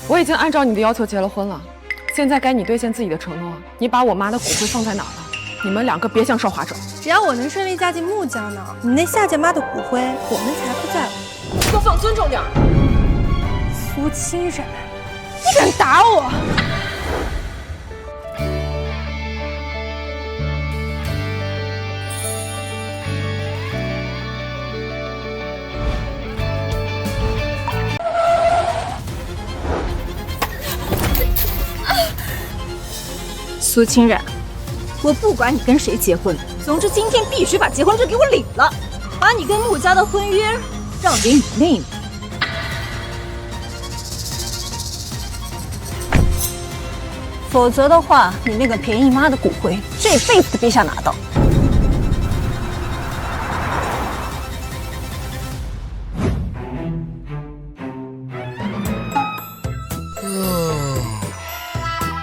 我已经按照你的要求结了婚了，现在该你兑现自己的承诺。你把我妈的骨灰放在哪儿了？你们两个别想说话者。只要我能顺利嫁进穆家呢，你那夏家妈的骨灰我们才不在乎。都放尊重点。苏清染，你敢打我！苏清染，我不管你跟谁结婚，总之今天必须把结婚证给我领了，把你跟穆家的婚约让给你妹妹。否则的话，你那个便宜妈的骨灰这辈子都别想拿到。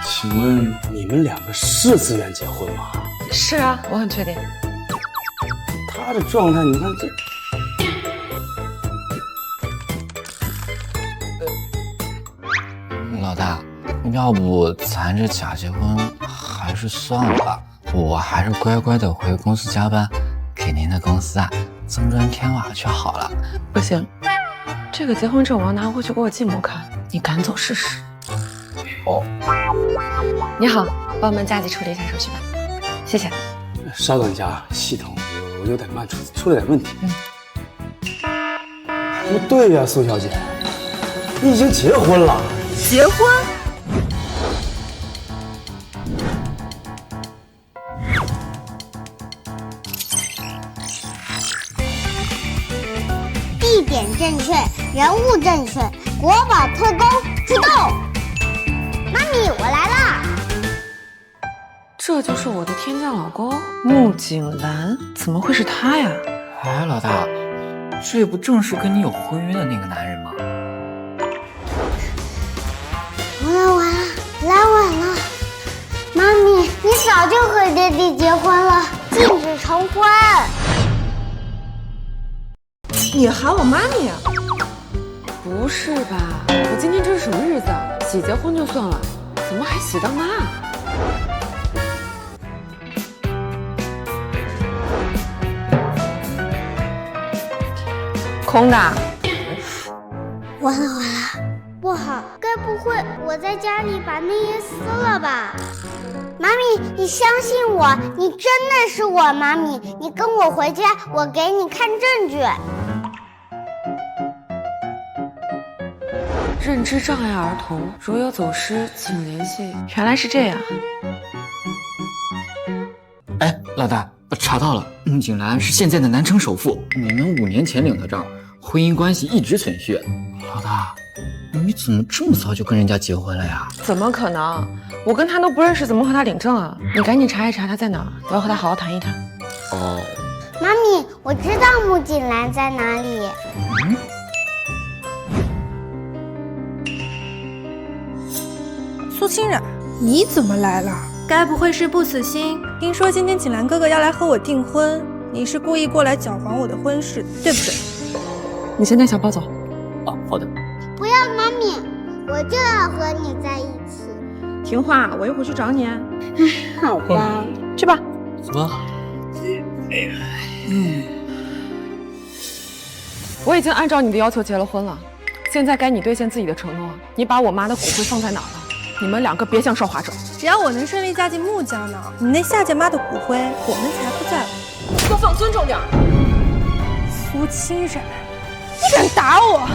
请问你们两个是自愿结婚吗？是啊，我很确定。他的状态，你看这。老大，要不咱这假结婚还是算了吧，我还是乖乖的回公司加班，给您的公司增砖添瓦就好了。不行，这个结婚证我要拿回去给我继母看，你赶走试试。哦，你好，帮我们加急处理一下手续吧，谢谢。稍等一下啊，系统有点慢，出了点问题。不对呀，苏小姐，你已经结婚了。结婚？地点正确，人物正确，国宝特工出动！妈咪，我来啦！这就是我的天降老公穆景兰，怎么会是他呀？哎，老大，这不正是跟你有婚约的那个男人吗？完了，来晚了。妈咪，你早就和爹地结婚了，禁止重婚。你喊我妈咪啊？不是吧？我今天这是什么日子啊？喜结婚就算了，怎么还喜当妈啊？空的。完了，不好，该不会我在家里把内衣撕了吧？妈咪，你相信我，你真的是我妈咪，你跟我回家，我给你看证据。认知障碍儿童如有走失，请联系。原来是这样。哎，老大，查到了，穆景兰是现在的南城首富，你们5年前领的证，婚姻关系一直存续。老大，你怎么这么早就跟人家结婚了呀？怎么可能？我跟他都不认识，怎么和他领证啊？你赶紧查一查他在哪儿，我要和他好好谈一谈。哦，妈咪，我知道穆景兰在哪里。苏清染，你怎么来了？该不会是不死心？听说今天景兰哥哥要来和我订婚，你是故意过来搅黄我的婚事，对不对？你先带小宝走。哦，好的。不要，妈咪，我就要和你在一起。听话，我一会儿去找你。好吧，去吧。怎么？我已经按照你的要求结了婚了，现在该你兑现自己的承诺。你把我妈的骨灰放在哪儿了？你们两个别想说话者。只要我能顺利嫁进穆家呢，你那夏家妈的骨灰我们才不在乎。都放尊重点。苏清染，你敢打我！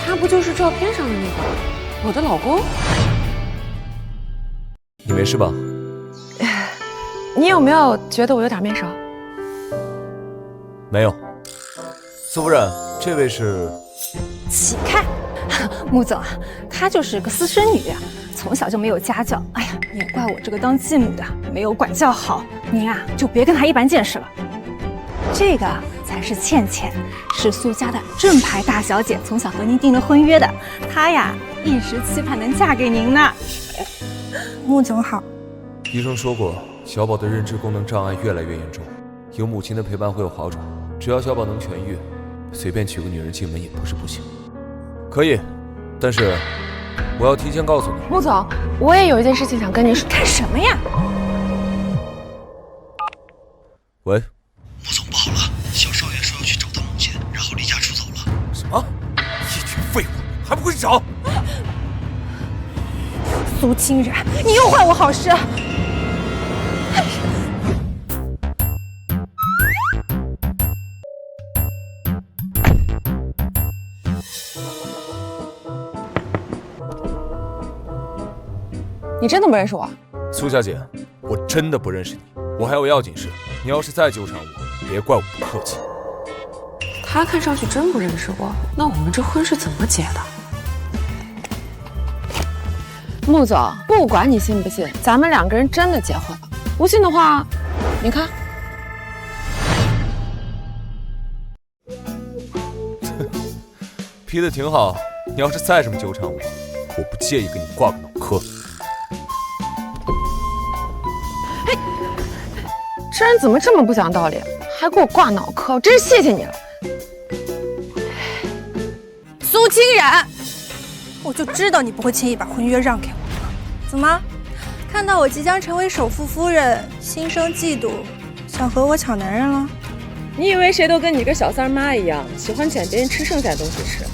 他不就是照片上的那个我的老公？你没事吧？你有没有觉得我有点面熟？没有。苏夫人，这位是？起开！穆总啊，她就是个私生女，从小就没有家教。哎呀，也怪我这个当继母的没有管教好。您啊，就别跟她一般见识了。这个才是倩倩，是苏家的正牌大小姐，从小和您订了婚约的。她呀，一直期盼能嫁给您呢。穆总好。医生说过，小宝的认知功能障碍越来越严重，有母亲的陪伴会有好转。只要小宝能痊愈，随便娶个女人进门也不是不行。可以，但是我要提前告诉你，穆总，我也有一件事情想跟你说。干什么呀？喂，穆总，不好了，小少爷说要去找他母亲，然后离家出走了。什么？一群废物，还不回去找？苏清然，你又坏我好事！你真的不认识我？苏小姐，我真的不认识你。我还有要紧事，你要是再纠缠我，别怪我不客气。他看上去真不认识我，那我们这婚是怎么结的？穆总，不管你信不信，咱们两个人真的结婚了。不信的话，你看。批的挺好，你要是再这么纠缠我，我不介意给你挂个脑壳。这人怎么这么不讲道理，还给我挂脑壳，我真是谢谢你了。苏清然，我就知道你不会轻易把婚约让给我。怎么，看到我即将成为首富夫人，心生嫉妒，想和我抢男人了？你以为谁都跟你个小三妈一样，喜欢捡别人吃剩下的东西吃？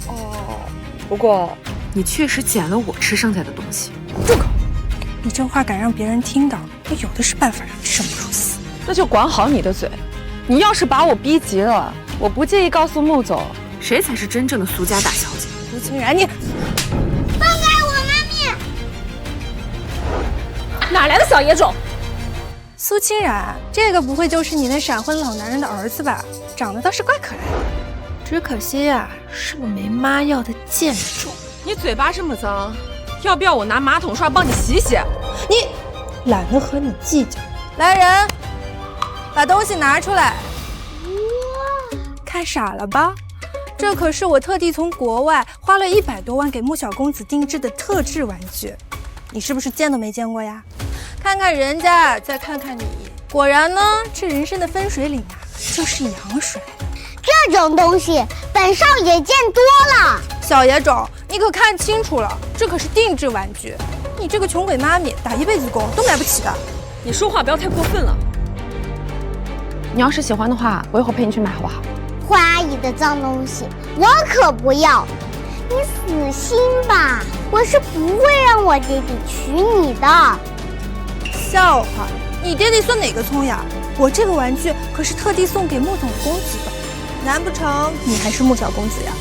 哦，不过你确实捡了我吃剩下的东西。住口！你这话敢让别人听到，我有的是办法让你生不如死。那就管好你的嘴。你要是把我逼急了，我不介意告诉穆总，谁才是真正的苏家大小姐。苏清然，你放开我，妈咪！哪来的小野种？苏清然，这个不会就是你那闪婚老男人的儿子吧？长得倒是怪可爱的，只可惜呀，是个没妈要的贱种。你嘴巴这么脏，要不要我拿马桶刷帮你洗洗？你懒得和你计较。来人，把东西拿出来。看傻了吧？这可是我特地从国外花了100多万给穆小公子定制的特制玩具，你是不是见都没见过呀？看看人家，再看看你，果然呢，这人生的分水岭啊，就是羊水。这种东西本少爷见多了。小野种，你可看清楚了，这可是定制玩具，你这个穷鬼妈咪打一辈子工都买不起的。你说话不要太过分了。你要是喜欢的话，我一会儿陪你去买好不好？花阿姨的脏东西我可不要，你死心吧，我是不会让我爹地娶你的。笑话，你爹地算哪个葱呀？我这个玩具可是特地送给穆总公子的，难不成你还是穆小公子呀？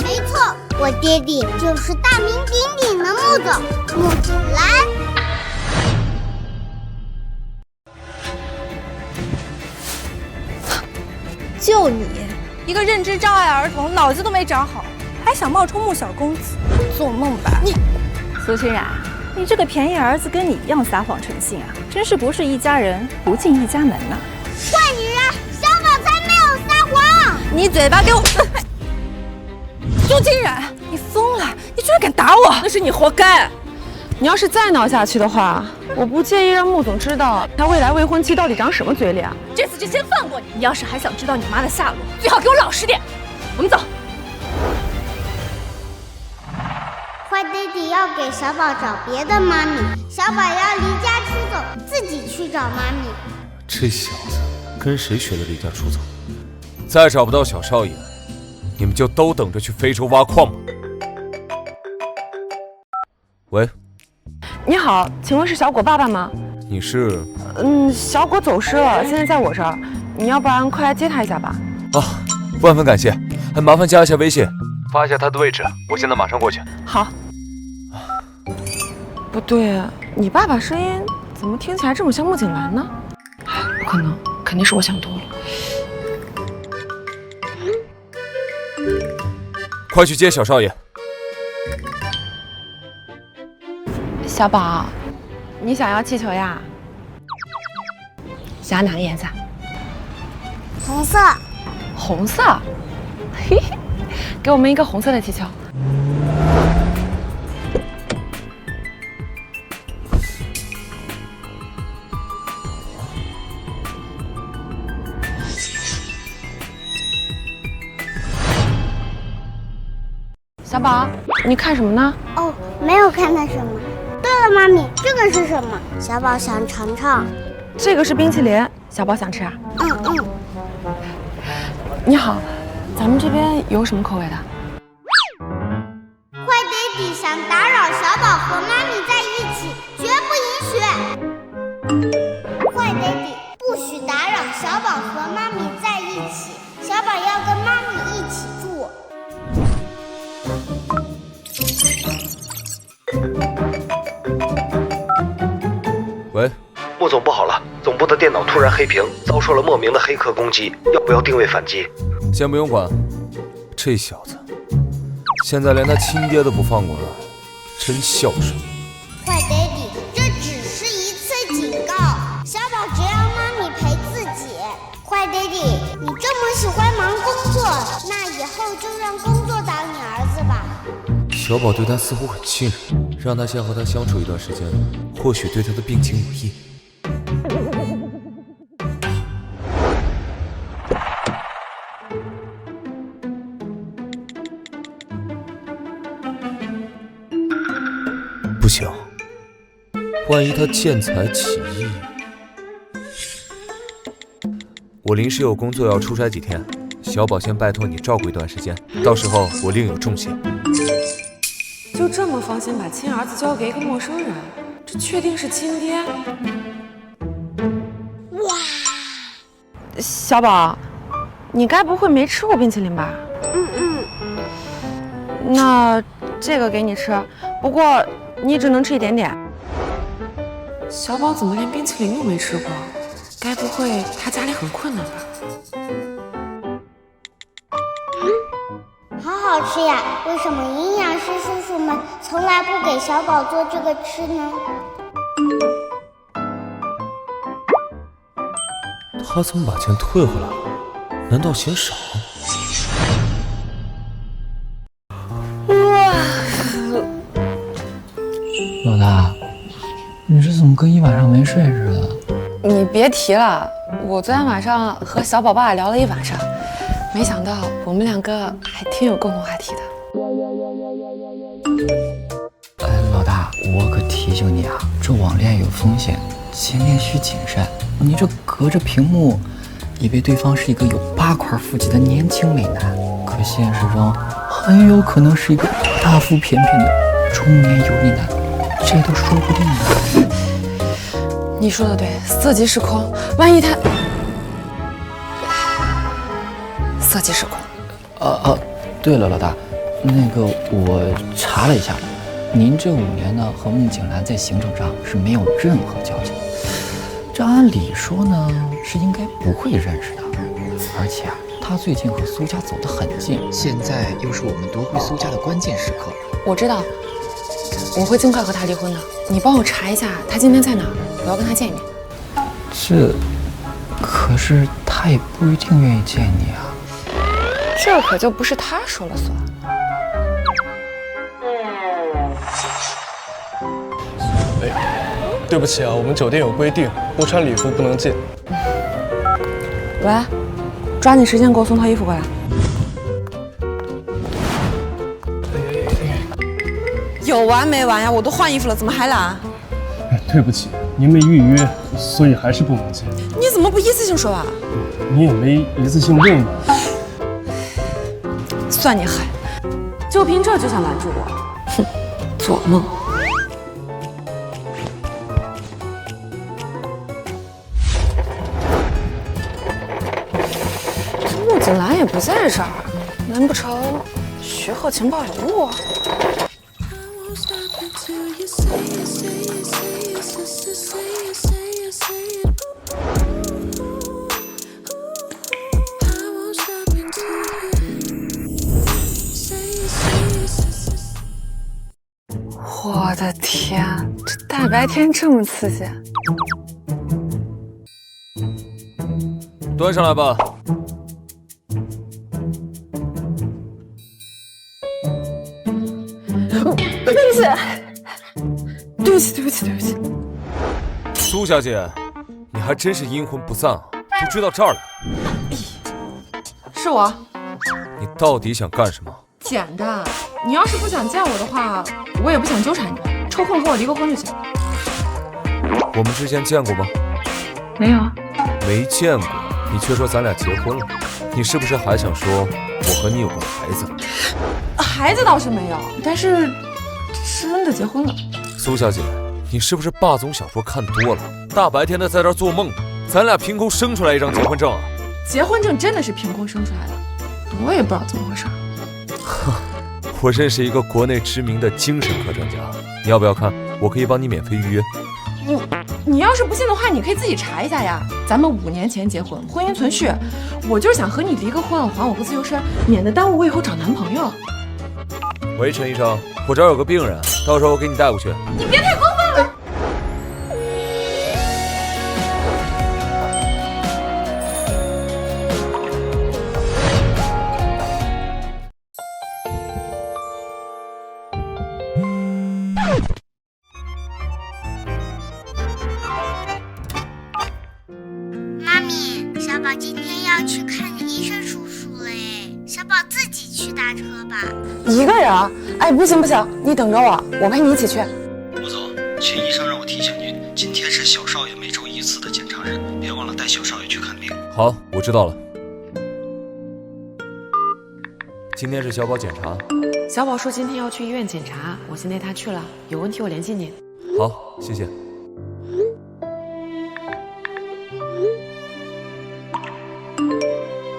没错，我爹地就是大名鼎鼎的穆总，穆子兰。就你一个认知障碍儿童，脑子都没长好，还想冒充穆小公子，做梦吧你！苏清然，你这个便宜儿子跟你一样撒谎成性啊，真是不是一家人不进一家门呐！坏女人，小宝才没有撒谎。你嘴巴给我！苏清然，你疯了！你居然敢打我！那是你活该。你要是再闹下去的话，我不介意让穆总知道他未来未婚妻到底长什么嘴脸。这次就先放过你。你要是还想知道你妈的下落，最好给我老实点。我们走。坏爹地要给小宝找别的妈咪，小宝要离家出走，自己去找妈咪。这小子跟谁学的离家出走？再找不到小少爷，你们就都等着去非洲挖矿吧。喂，你好，请问是小果爸爸吗？你是？小果走失了，现在在我这儿，你要不然快来接他一下吧。啊，万分感谢，还麻烦加一下微信，发一下他的位置，我现在马上过去。好。不对，你爸爸声音怎么听起来这么像穆景兰呢？不可能，肯定是我想多了。快去接小少爷。小宝，你想要气球呀？想要哪个颜色？红色。红色？嘿嘿，给我们一个红色的气球。小宝，你看什么呢？哦，没有看到什么。对了，妈咪，这个是什么？小宝想尝尝。这个是冰淇淋，小宝想吃啊？嗯。你好，咱们这边有什么口味的？坏爹地想打扰小宝和妈咪在一起，绝不允许。坏爹地不许打扰小宝和妈咪在一起，小宝要跟妈咪一起住。喂，穆总不好了，总部的电脑突然黑屏，遭受了莫名的黑客攻击，要不要定位反击？先不用管，这小子现在连他亲爹都不放过了，真孝顺。坏爹地，这只是一次警告，小宝只要妈咪陪自己。坏爹地，你这么喜欢忙工作，那以后就让工作当你儿子吧。小宝对他似乎很信任，让他先和他相处一段时间，或许对他的病情有益。不行，万一他见财起意。我临时有工作要出差几天，小宝先拜托你照顾一段时间，到时候我另有重谢。就这么放心把亲儿子交给一个陌生人，这确定是亲爹？哇！小宝，你该不会没吃过冰淇淋吧？那这个给你吃，不过你只能吃一点点。小宝怎么连冰淇淋都没吃过？该不会他家里很困难吧？好好吃呀！为什么营养师叔叔们从来不给小宝做这个吃呢？他怎么把钱退回来了？难道嫌少？老大，你这怎么跟一晚上没睡似的？你别提了，我昨天晚上和小宝爸聊了一晚上，没想到我们两个还挺有共同话题的。老大，我可提醒你啊，这网恋有风险，前恋需谨慎。你这隔着屏幕，以为对方是一个有8块腹肌的年轻美男，可现实中很有可能是一个大腹便便的中年油腻男，这都说不定呢。你说的对，色即是空，万一他色即是空。对了，老大，那个我查了一下，您这5年呢和穆景兰在行程上是没有任何交集，这按理说呢是应该不会认识的，而且啊，他最近和苏家走得很近，现在又是我们夺回苏家的关键时刻。我知道，我会尽快和他离婚的。你帮我查一下他今天在哪儿，我要跟他见一面。可是他也不一定愿意见你啊。这可就不是他说了算。对不起啊，我们酒店有规定，不穿礼服不能进。喂，抓紧时间给我送套衣服过来。有完没完呀？我都换衣服了，怎么还来？对不起，您没预约，所以还是不能进。你怎么不一次性说啊？你也没一次性问嘛。算你狠，就凭这就想拦住我？哼，做梦！穆景兰也不在这儿，难不成徐鹤情报有误？我的天，这大白天这么刺激！端上来吧。对不起。苏小姐，你还真是阴魂不散啊，都追到这儿来了。是我。你到底想干什么？简单，你要是不想见我的话，我也不想纠缠你，抽空和我离个婚就行。我们之前见过吗？没有啊。没见过，你却说咱俩结婚了，你是不是还想说我和你有个孩子？孩子倒是没有，但是真的结婚了。苏小姐，你是不是霸总小说看多了？大白天的在这儿做梦，咱俩凭空生出来一张结婚证啊？结婚证真的是凭空生出来的，我也不知道怎么回事。我认识一个国内知名的精神科专家，你要不要看？我可以帮你免费预约。你要是不信的话，你可以自己查一下呀。咱们5年前结婚，婚姻存续。我就是想和你离个婚，还我个自由身，免得耽误我以后找男朋友。喂，陈医生，我这儿有个病人，到时候我给你带过去。你别太过分了。妈咪，小宝今天要去看医生叔叔嘞，小宝自己去打车吧。一个人啊？哎，不行不行，你等着我，我陪你一起去。穆总，秦医生让我提醒您，今天是小少爷每周1次的检查日，别忘了带小少爷去看病。好，我知道了。今天是小宝检查。小宝说今天要去医院检查，我先带他去了，有问题我联系你。好，谢谢。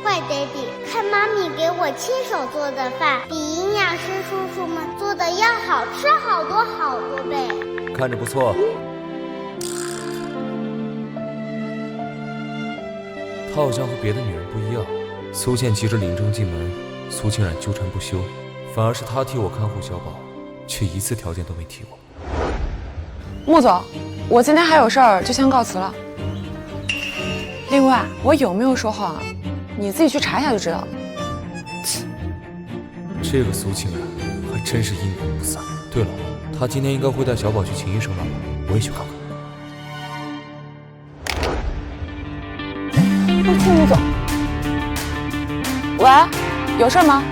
坏爹地，看妈咪给我亲手做的饭，比营养师叔叔们做的要好吃好多好多倍。看着不错。她好像和别的女人不一样。苏倩急着领证进门，苏清冉纠缠不休，反而是她替我看护小宝，却一次条件都没提过。穆总，我今天还有事儿，就先告辞了。另外，我有没有说谎，你自己去查一下就知道了。这个苏清冉还真是阴魂不散。对了，她今天应该会带小宝去秦医生那吧？我也去看看。我替穆总。喂，有事吗？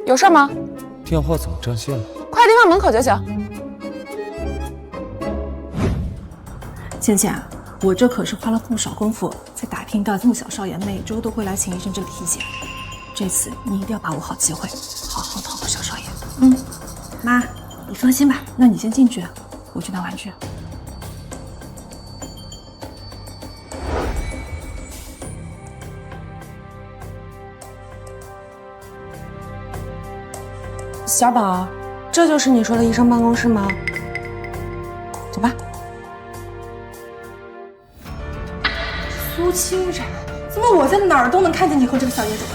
有事吗？电话怎么占线了？快递放门口就行。倩倩啊，我这可是花了不少功夫才打听到穆小少爷每周都会来秦医生这里体检，这次你一定要把握好机会，好好讨好小少爷。妈，你放心吧，那你先进去，我去拿玩具。小宝，这就是你说的医生办公室吗？走吧。苏清冉，怎么我在哪儿都能看见你和这个小野种？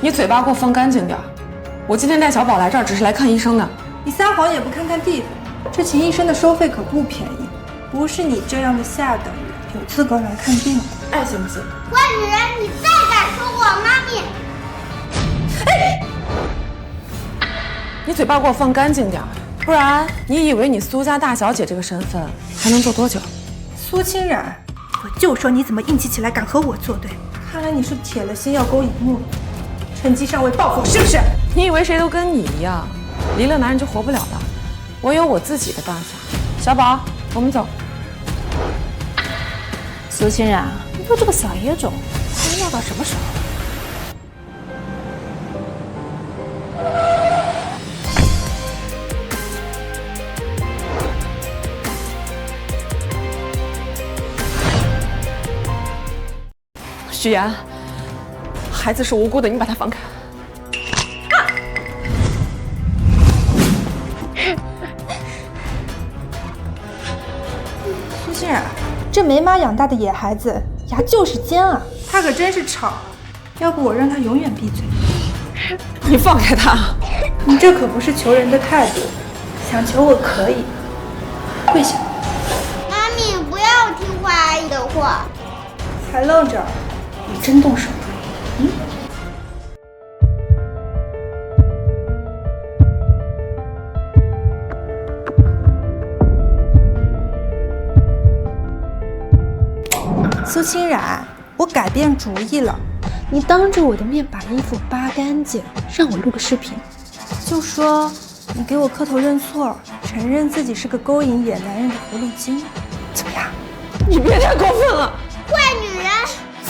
你嘴巴给我放干净点。我今天带小宝来这儿只是来看医生的。你撒谎也不看看地方，这秦医生的收费可不便宜，不是你这样的下等人有资格来看病。爱信不信？坏女人，你再敢说我妈咪！你嘴巴给我放干净点，不然你以为你苏家大小姐这个身份还能做多久？苏清冉，我就说你怎么硬气起来敢和我作对，看来你是铁了心要勾引穆总，趁机上位报复，是不是？你以为谁都跟你一样，离了男人就活不了了？我有我自己的办法。小宝，我们走。苏清冉，你说这个小野种还要到什么时候？许言，孩子是无辜的，你把他放开。苏欣冉，这没妈养大的野孩子牙就是尖啊！他可真是吵，要不我让他永远闭嘴。你放开他！你这可不是求人的态度，想求我可以，跪下。妈咪，不要听坏阿姨的话。还愣着？你真动手了？苏清冉，我改变主意了，你当着我的面把衣服扒干净，让我录个视频，就说你给我磕头认错，承认自己是个勾引野男人的狐狸精，怎么样？你别太过分了！坏女人，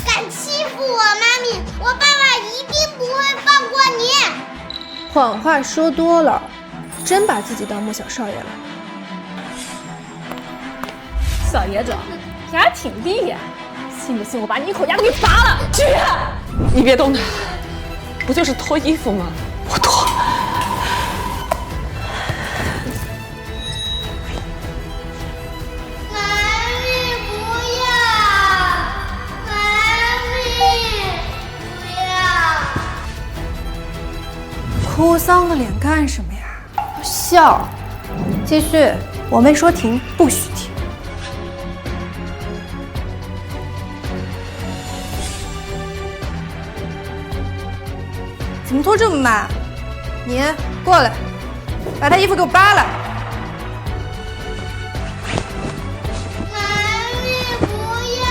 敢欺负我妈咪，我爸爸一定不会放过你。谎话说多了，真把自己当穆小少爷了。小野种，你还挺厉害，信不信我把你一口牙都给拔了？去！你别动他，不就是脱衣服吗？我脱。妈咪不要，妈咪不要。哭丧个脸干什么呀？笑。继续，我没说停，不许停。怎么脱这么慢？你过来，把他衣服给我扒了。妈咪不要，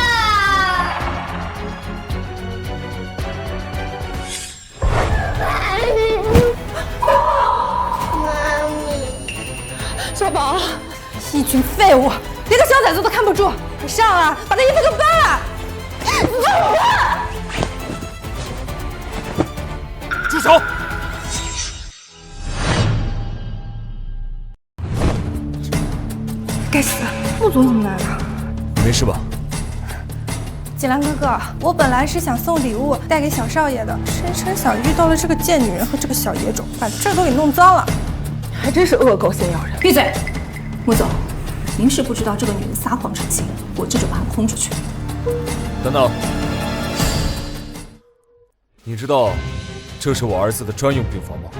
妈咪，小宝，一群废物，连个小崽子都看不住，快上啊，把他衣服给我扒了！住手！该死，穆总怎么来了？没事吧？锦兰哥哥，我本来是想送礼物带给小少爷的，谁成想遇到了这个贱女人和这个小野种，把这儿都给弄脏了。还真是恶狗先咬人。闭嘴！穆总，您是不知道这个女人撒谎成性，我这就把她轰出去。等等，你知道这是我儿子的专用病房吗？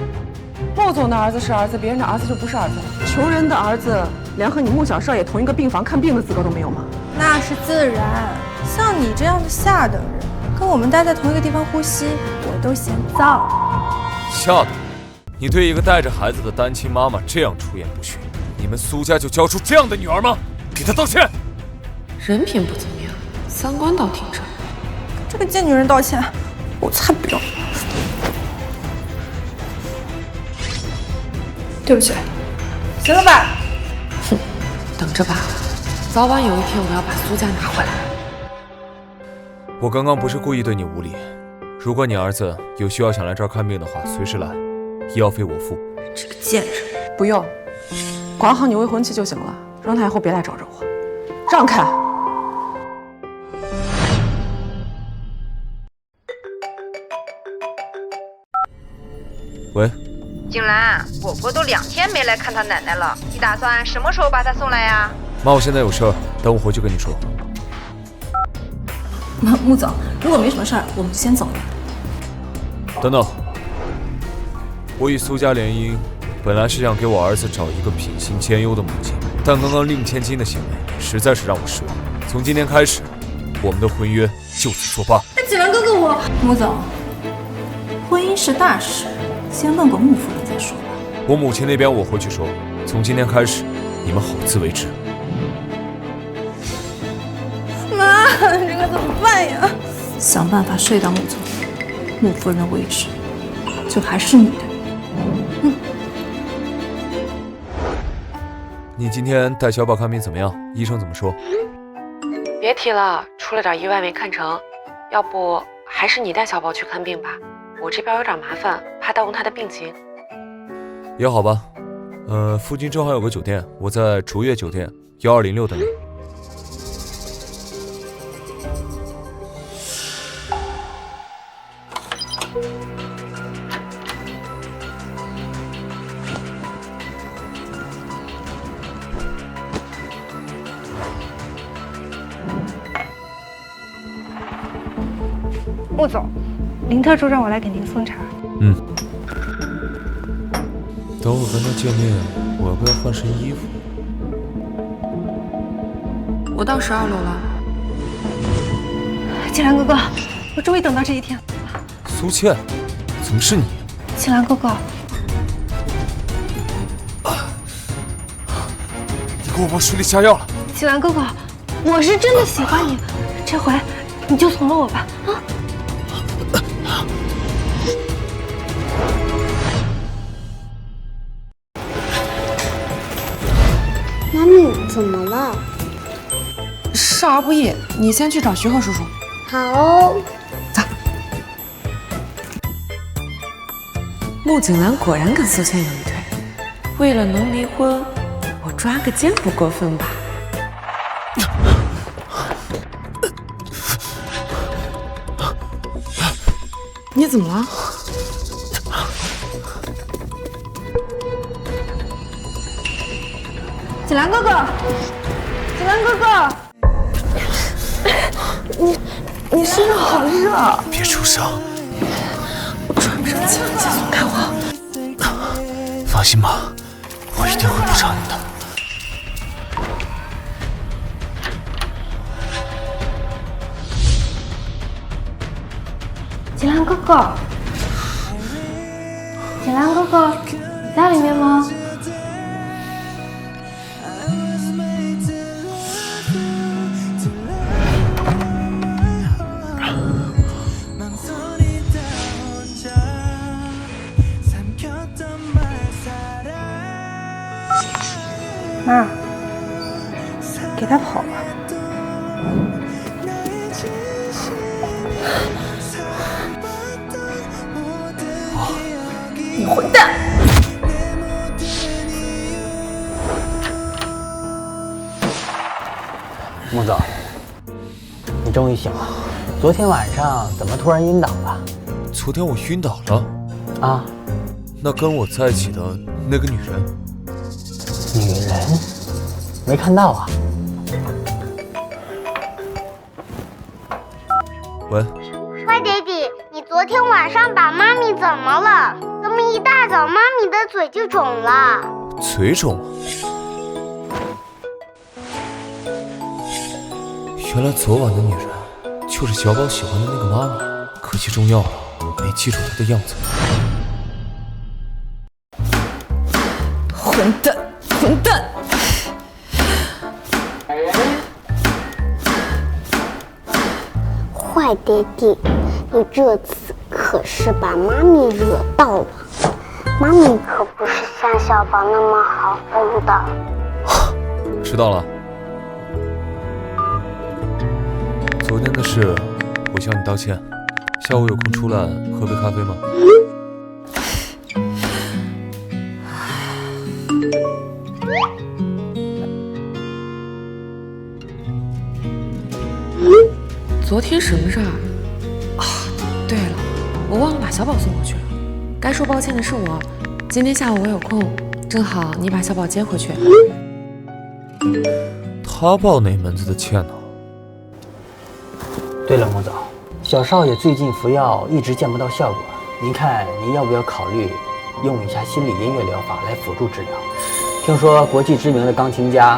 穆总的儿子是儿子，别人的儿子就不是儿子了。穷人的儿子连和你穆小少爷同一个病房看病的资格都没有吗？那是自然，像你这样的下等人，跟我们待在同一个地方呼吸，我都嫌脏。下等？你对一个带着孩子的单亲妈妈这样出言不逊，你们苏家就教出这样的女儿吗？给她道歉！人品不怎么样，三观倒挺正。这个贱女人道歉，我才不要。对不起，行了吧？哼，等着吧，早晚有一天我要把苏家拿回来。我刚刚不是故意对你无礼，如果你儿子有需要想来这儿看病的话，随时来，医药费我付。这个贱人，不用，管好你未婚妻就行了，让她以后别来找着我。让开！喂，景兰，果果都2天没来看他奶奶了，你打算什么时候把她送来呀？妈，我现在有事儿，等我回去跟你说。穆总，如果没什么事儿，我们就先走了。等等，我与苏家联姻，本来是想给我儿子找一个品行兼优的母亲，但刚刚令千金的行为实在是让我失望。从今天开始，我们的婚约就此作罢。那锦兰哥哥我……穆总，婚姻是大事，先问过穆夫人再说吧。我母亲那边我会去说，从今天开始，你们好自为之。妈，这可怎么办呀？想办法睡到穆总、穆夫人为止，就还是你的。你今天带小宝看病怎么样？医生怎么说？别提了，出了点意外没看成。要不还是你带小宝去看病吧，我这边有点麻烦，怕耽误他的病情。也好吧，附近正好有个酒店，我在竹悦酒店1206等你。穆总，林特助让我来给您送茶。等我跟他见面，我要不要换身衣服？我到12楼了。锦兰哥哥，我终于等到这一天了。苏倩，怎么是你？锦兰哥哥，你给我往水里下药了！锦兰哥哥，我是真的喜欢你，这回你就从了我吧，啊！妈咪，怎么了？少儿不宜，你先去找徐鹤叔叔。好哦。走。穆景兰果然跟苏倩有一腿，为了能离婚，我抓个奸不过分吧？你怎么了？锦兰哥哥，锦兰哥哥，你身上好热，别出声，我喘不上气了，请松开我。放心吧，我一定会补偿你的。锦兰哥哥，锦兰哥哥，你在里面吗？妈，给他跑吧。你混蛋！穆总，你终于醒了。昨天晚上怎么突然晕倒了？昨天我晕倒了？啊？那跟我在一起的那个女人？女人？没看到啊。喂。坏爹地，你昨天晚上把妈咪怎么了？怎么一大早妈咪的嘴就肿了？嘴肿？原来昨晚的女人就是小宝喜欢的那个妈咪，可惜中药了，没记住她的样子。混蛋，混蛋！坏爹地，你这次可是把妈咪惹到了。妈咪可不是像小宝那么好哄的。知道了。昨天的事，我向你道歉。下午有空出来喝杯咖啡吗？昨天什么事儿啊？对了，我忘了把小宝送过去了。该说抱歉的是我。今天下午我有空，正好你把小宝接回去。他报哪门子的歉呢？对了，穆总，小少爷最近服药一直见不到效果，您看您要不要考虑用一下心理音乐疗法来辅助治疗？听说国际知名的钢琴家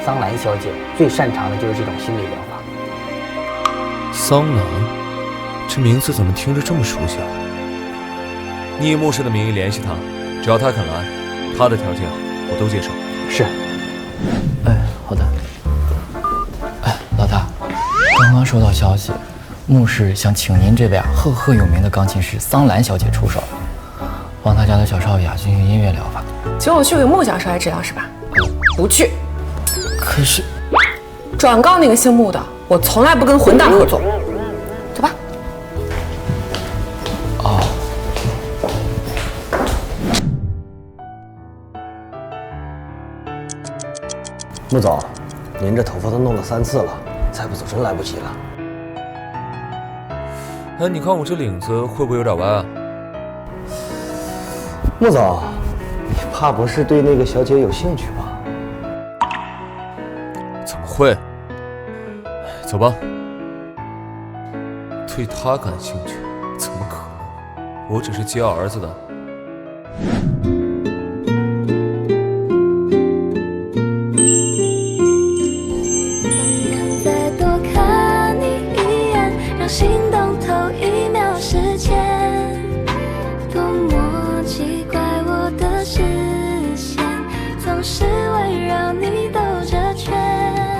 桑兰小姐最擅长的就是这种心理疗法。桑兰，这名字怎么听着这么熟悉啊？你以牧师的名义联系他，只要他肯来，他的条件我都接受。是。好的。老大，刚刚收到消息，牧师想请您这位赫赫有名的钢琴师桑兰小姐出手，帮他家的小少爷进行音乐疗法。请我去给穆小少爷治疗是吧？不去。可是，转告那个姓穆的，我从来不跟混蛋合作。走吧。哦。穆总，您这头发都弄了3次了，再不走真来不及了。哎，你看我这领子会不会有点歪啊？穆总，你怕不是对那个小姐有兴趣吧？怎么会？走吧。对她感兴趣？怎么可能？我只是接儿子的。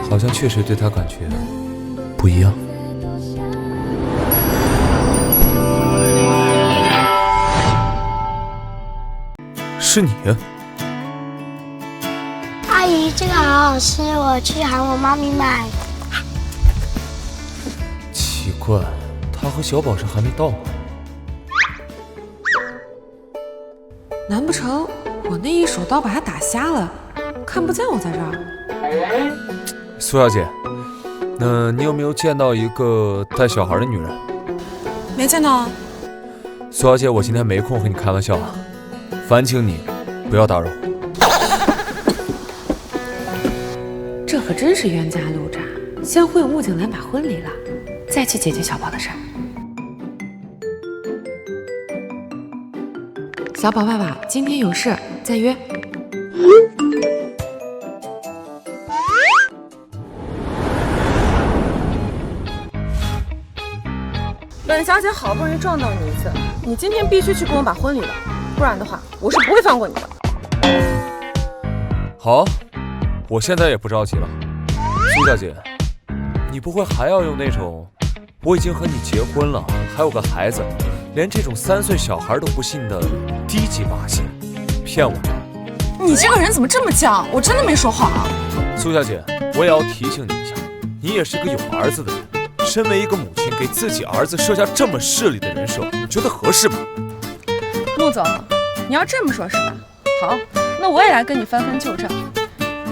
好像确实对他感觉不一样。是你。阿姨，这个好好吃，我去喊我妈咪买。奇怪，他和小宝是还没到吗？难不成我那一手刀把他打瞎了，看不见我在这儿？苏小姐，你有没有见到一个带小孩的女人？没见到啊。苏小姐，我今天没空和你开玩笑啊，烦请你不要打扰我。这可真是冤家路窄，先忽悠穆景兰把婚离了，再去解决小宝的事儿。小宝爸爸今天有事，再约。本小姐好不容易撞到你一次，你今天必须去跟我把婚离了，不然的话，我是不会放过你的。好，我现在也不着急了。苏小姐，你不会还要用那种我已经和你结婚了，还有个孩子，连这种3岁小孩都不信的低级把戏骗我？你这个人怎么这么犟？我真的没说谎啊。苏小姐，我也要提醒你一下，你也是个有儿子的人。身为一个母亲，给自己儿子设下这么势利的人设，你觉得合适吗？穆总，你要这么说是吧？好，那我也来跟你翻翻旧账。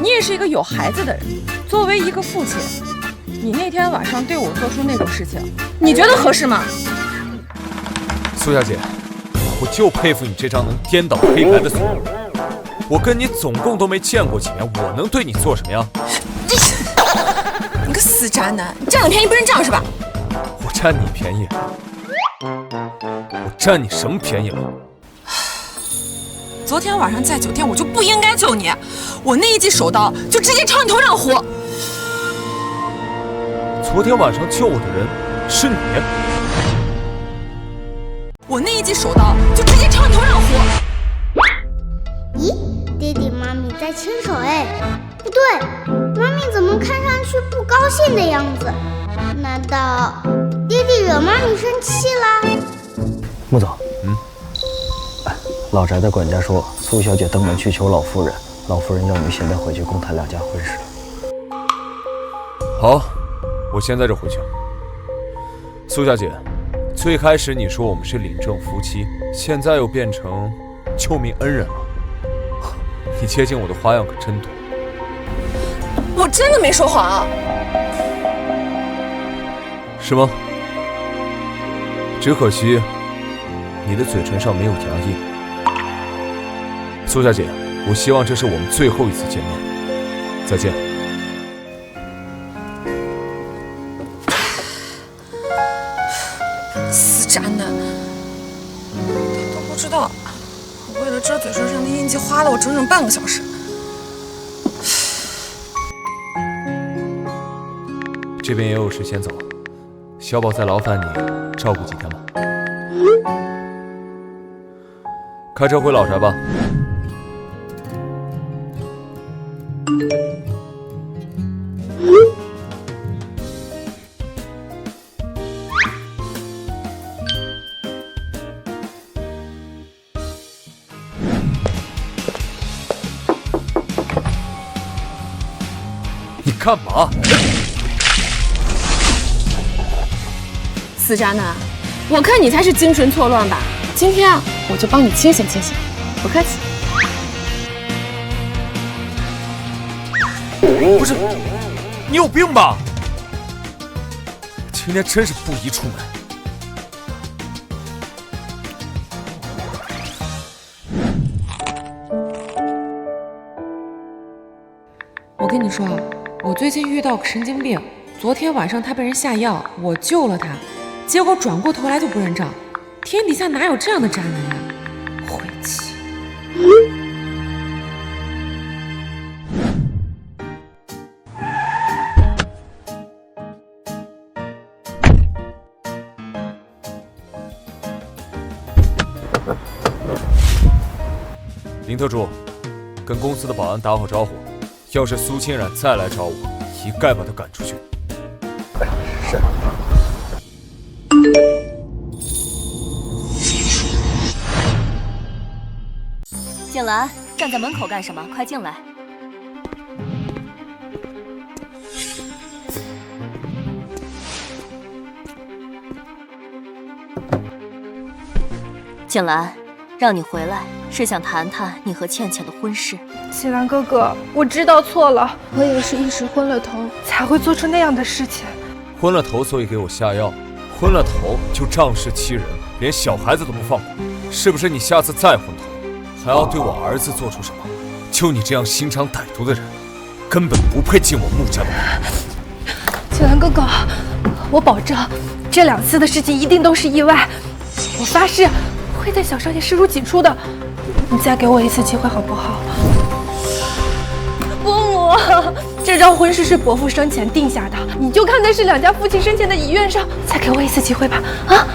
你也是一个有孩子的人，作为一个父亲，你那天晚上对我做出那种事情，你觉得合适吗？苏小姐，我就佩服你这张能颠倒黑白的嘴。我跟你总共都没见过几面，我能对你做什么呀？你个死渣男，你占了便宜不认账是吧？我占你便宜？我占你什么便宜了？昨天晚上在酒店我就不应该救你，我那一记手刀就直接朝你头上呼。昨天晚上救我的人是你？我那一记手刀就直接朝你头上呼。咦，爹地妈咪在牵手哎，不对，妈咪怎么看上去不高兴的样子？难道爹地惹妈咪生气啦？穆总，老宅的管家说，苏小姐登门去求老夫人，老夫人要你现在回去公谈2家婚事。好，我现在就回去。苏小姐，最开始你说我们是领证夫妻，现在又变成救命恩人了。你接近我的花样可真多。我真的没说谎啊。是吗？只可惜你的嘴唇上没有牙印。苏小姐，我希望这是我们最后一次见面。再见。死渣男，他都不知道，我为了遮嘴唇上的印记，花了我整整半个小时。这边也有事先走，小宝再劳烦你照顾几天吧。开车回老宅吧。你干嘛？死渣男，我看你才是精神错乱吧。今天啊，我就帮你清醒清醒，不客气。不是，你有病吧？今天真是不宜出门。我跟你说，我最近遇到个神经病，昨天晚上他被人下药，我救了他，结果转过头来就不认账，天底下哪有这样的渣男呀？晦气！林特助，跟公司的保安打好招呼，要是苏清冉再来找我，一概把他赶出去。是。景兰，站在门口干什么？快进来！景兰，让你回来是想谈谈你和倩倩的婚事。景兰哥哥，我知道错了，我也是一时昏了头，才会做出那样的事情。昏了头，所以给我下药；昏了头就仗势欺人，连小孩子都不放过。是不是你下次再昏头，还要对我儿子做出什么？就你这样心肠歹毒的人，根本不配进我穆家的门。景兰哥哥，我保证，这2次的事情一定都是意外。我发誓，会在小少爷视如己出的。你再给我一次机会好不好？伯母，这桩婚事是伯父生前定下的，你就看在是2家父亲生前的遗愿上，再给我一次机会吧。啊，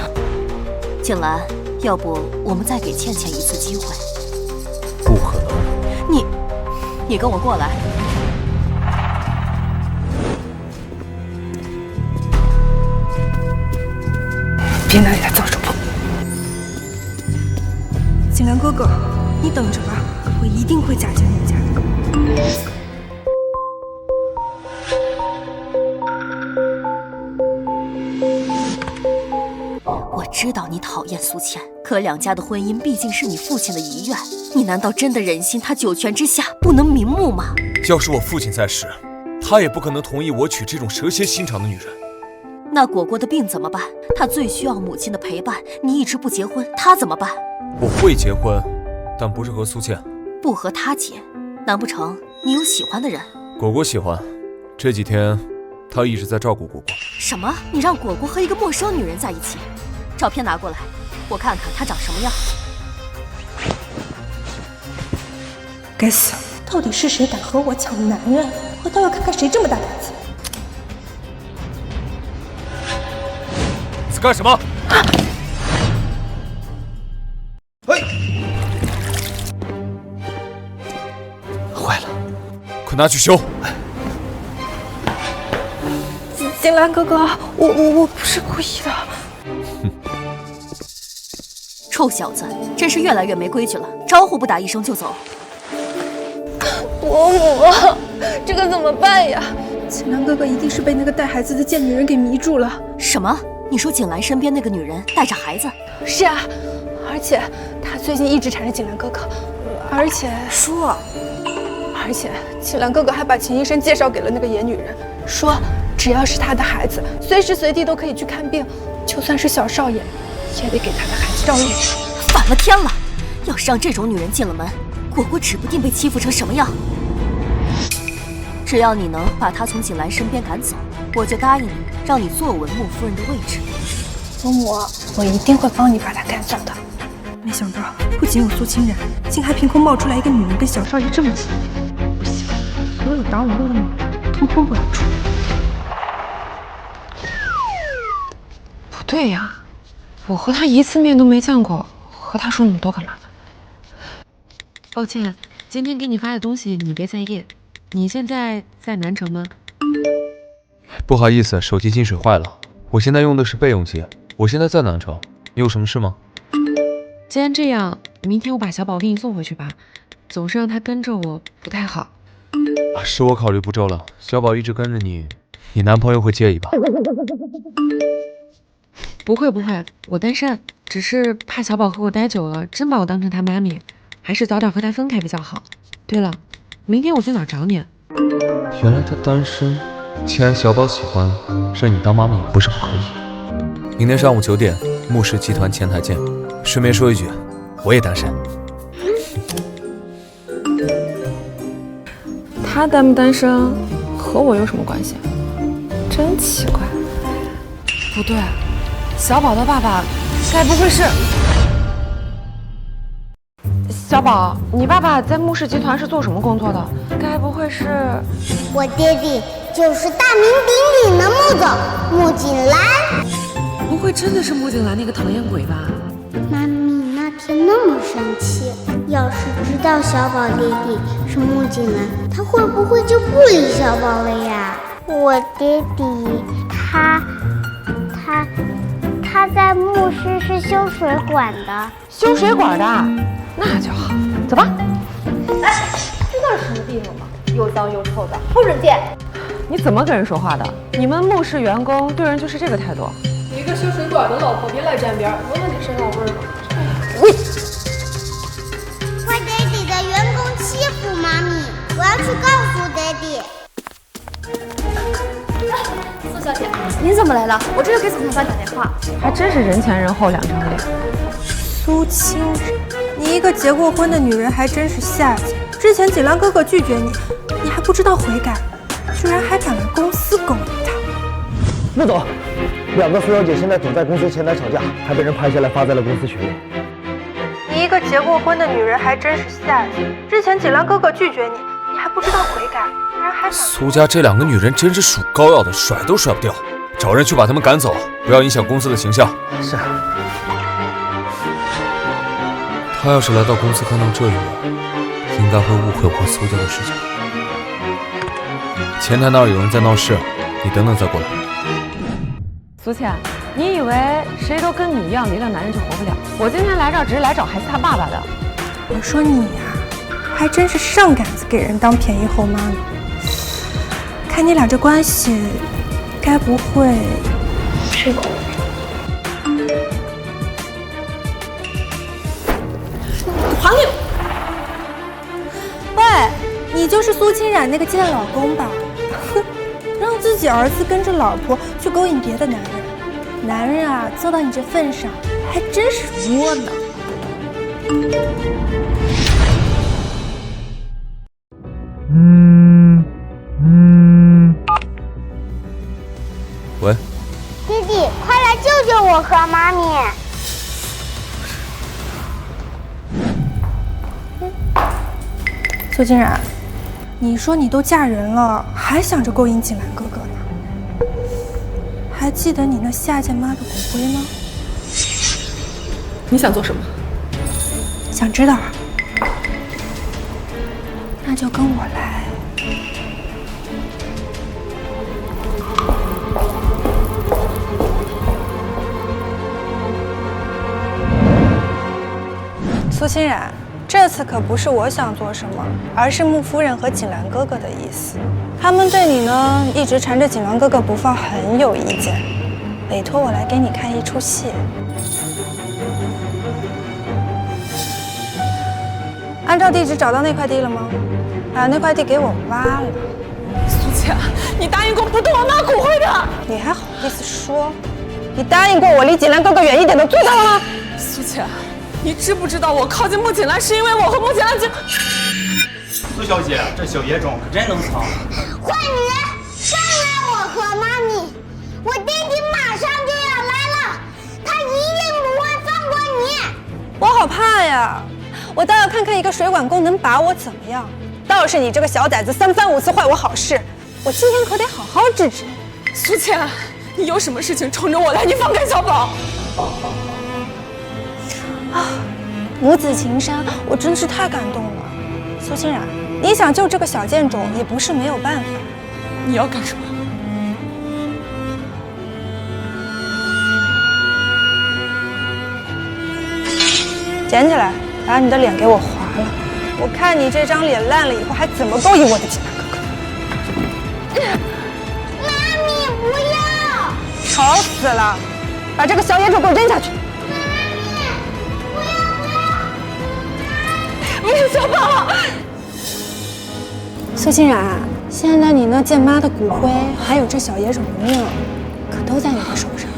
景兰，要不我们再给倩倩一次机会？不可能！你跟我过来。别拿你来造手破。景兰哥哥，你等着吧，我一定会嫁进穆家的。我知道你讨厌苏倩，可2家的婚姻毕竟是你父亲的遗愿，你难道真的忍心他九泉之下不能瞑目吗？要是我父亲在世，他也不可能同意我娶这种蛇蝎心肠的女人。那果果的病怎么办？他最需要母亲的陪伴，你一直不结婚，他怎么办？我会结婚，但不是和苏倩。不和他结，难不成你有喜欢的人？果果喜欢，这几天他一直在照顾果果。什么？你让果果和一个陌生女人在一起？照片拿过来，我看看她长什么样。该死，到底是谁敢和我抢男人？我倒要看看谁这么大胆子！干什么？坏了，快拿去修！景兰哥哥，我不是故意的。臭小子，真是越来越没规矩了，招呼不打一声就走。伯母，这可怎么办呀？景兰哥哥一定是被那个带孩子的贱女人给迷住了。什么？你说景兰身边那个女人带着孩子？是啊，而且她最近一直缠着景兰哥哥，而且景兰哥哥还把秦医生介绍给了那个野女人，说只要是他的孩子，随时随地都可以去看病，就算是小少爷，也得给他的孩子照应。反了天了！要是让这种女人进了门，果果指不定被欺负成什么样。只要你能把她从景兰身边赶走，我就答应你，让你坐稳穆夫人的位置。伯母，我一定会帮你把她赶走的。没想到不仅有苏清然，竟还凭空冒出来一个女人跟小少爷这么亲。不行，所有打我路的女人，通通不要出。不对呀，我和他一次面都没见过，和他说那么多干嘛？抱歉，今天给你发的东西你别在意。你现在在南城吗？不好意思，手机进水坏了，我现在用的是备用机。我现在在南城，你有什么事吗？既然这样，明天我把小宝给你送回去吧，总是让他跟着我不太好。是我考虑不周了，小宝一直跟着你，你男朋友会介意吧？不会，我单身，只是怕小宝和我待久了，真把我当成他妈咪，还是早点和他分开比较好。对了，明天我去哪儿找你？原来他单身，既然小宝喜欢，认你当妈咪不是不可以。明天上午9点，穆氏集团前台见。顺便说一句，我也单身。他单不单身和我有什么关系？真奇怪。不对，小宝的爸爸该不会是……小宝，你爸爸在穆氏集团是做什么工作的？该不会是……我爹地就是大名鼎鼎的穆总穆景兰。不会真的是穆景兰那个讨厌鬼吧？妈咪那天那么生气，要是知道小宝爹地是穆景兰，他会不会就不理小宝了呀？我爹地他在牧师是修水管的。修水管的，那就好。走吧。哎，知道是什么地方吗？又脏又臭的，好整洁。你怎么跟人说话的？你们慕氏员工对人就是这个态度？一个修水管的老婆别来沾边，闻闻你身上味儿吧。坏爹地的员工欺负妈咪，我要去告诉爹地。苏小姐，您怎么来了？我这就给总裁办打电话。还真是人前人后两张脸。苏清然，你一个结过婚的女人还真是下贱。之前锦兰哥哥拒绝你，你还不知道悔改，居然还敢来公司勾引他。穆总，2个苏小姐现在总在公司前台吵架，还被人拍下来发在了公司群里。你一个结过婚的女人还真是下贱。之前锦兰哥哥拒绝你，你还不知道悔改，居然还敢……苏家这2个女人真是属膏药的，甩都甩不掉，找人去把她们赶走，不要影响公司的形象。是。他要是来到公司看到这一幕，应该会误会我和苏家的事情。前台那儿有人在闹事，你等等再过来。苏倩，你以为谁都跟你一样离了男人就活不了？我今天来这儿只是来找孩子他爸爸的。我说你呀，还真是上杆子给人当便宜后妈呢。看你俩这关系，该不会是口？还给我！喂，你就是苏清染那个贱老公吧？哼，让自己儿子跟着老婆去勾引别的男人，男人啊，做到你这份上，还真是窝囊。喂，弟弟，快来救救我和妈咪！苏清然，你说你都嫁人了，还想着勾引锦兰哥哥呢？还记得你那下贱妈的骨灰吗？你想做什么？想知道啊？那就跟我来。苏清然，这次可不是我想做什么，而是穆夫人和锦兰哥哥的意思。他们对你呢，一直缠着锦兰哥哥不放，很有意见，委托我来给你看一出戏。按照地址找到那块地了吗？把那块地给我挖了。苏倩，你答应过不动我妈骨灰的。你还好意思说？你答应过我离锦兰哥哥远一点的，做到了吗？苏倩，你知不知道我靠近穆锦兰是因为我和穆锦兰苏小姐，这小野种可真能藏。坏女人，放开我和妈咪！我弟弟马上就要来了，他一定不会放过你。我好怕呀！我倒要看看一个水管工能把我怎么样。倒是你这个小崽子3番5次坏我好事，我今天可得好好治治你。苏倩，你有什么事情冲着我来？你放开小宝！啊，母子情深，我真是太感动了。苏清然，你想救这个小贱种也不是没有办法。你要干什么？捡起来，把你的脸给我划了。我看你这张脸烂了以后还怎么勾引我的锦兰哥哥。妈咪，不要！吵死了！把这个小野种给我扔下去！不是小宝。苏清然，现在你那贱妈的骨灰，还有这小野种的命，可都在你的手上。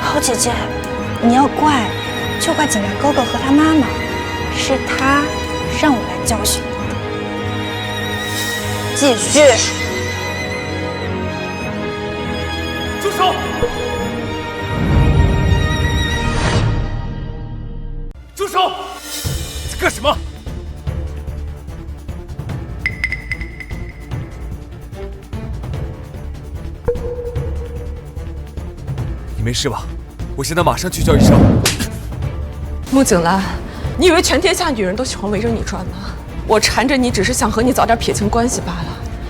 好姐姐，你要怪，就怪锦兰哥哥和他妈妈，是他让我来教训你的。继续。住手！住手！你干什么？你没事吧？我现在马上去叫医生。穆景兰，你以为全天下女人都喜欢围着你转吗？我缠着你只是想和你早点撇清关系罢了。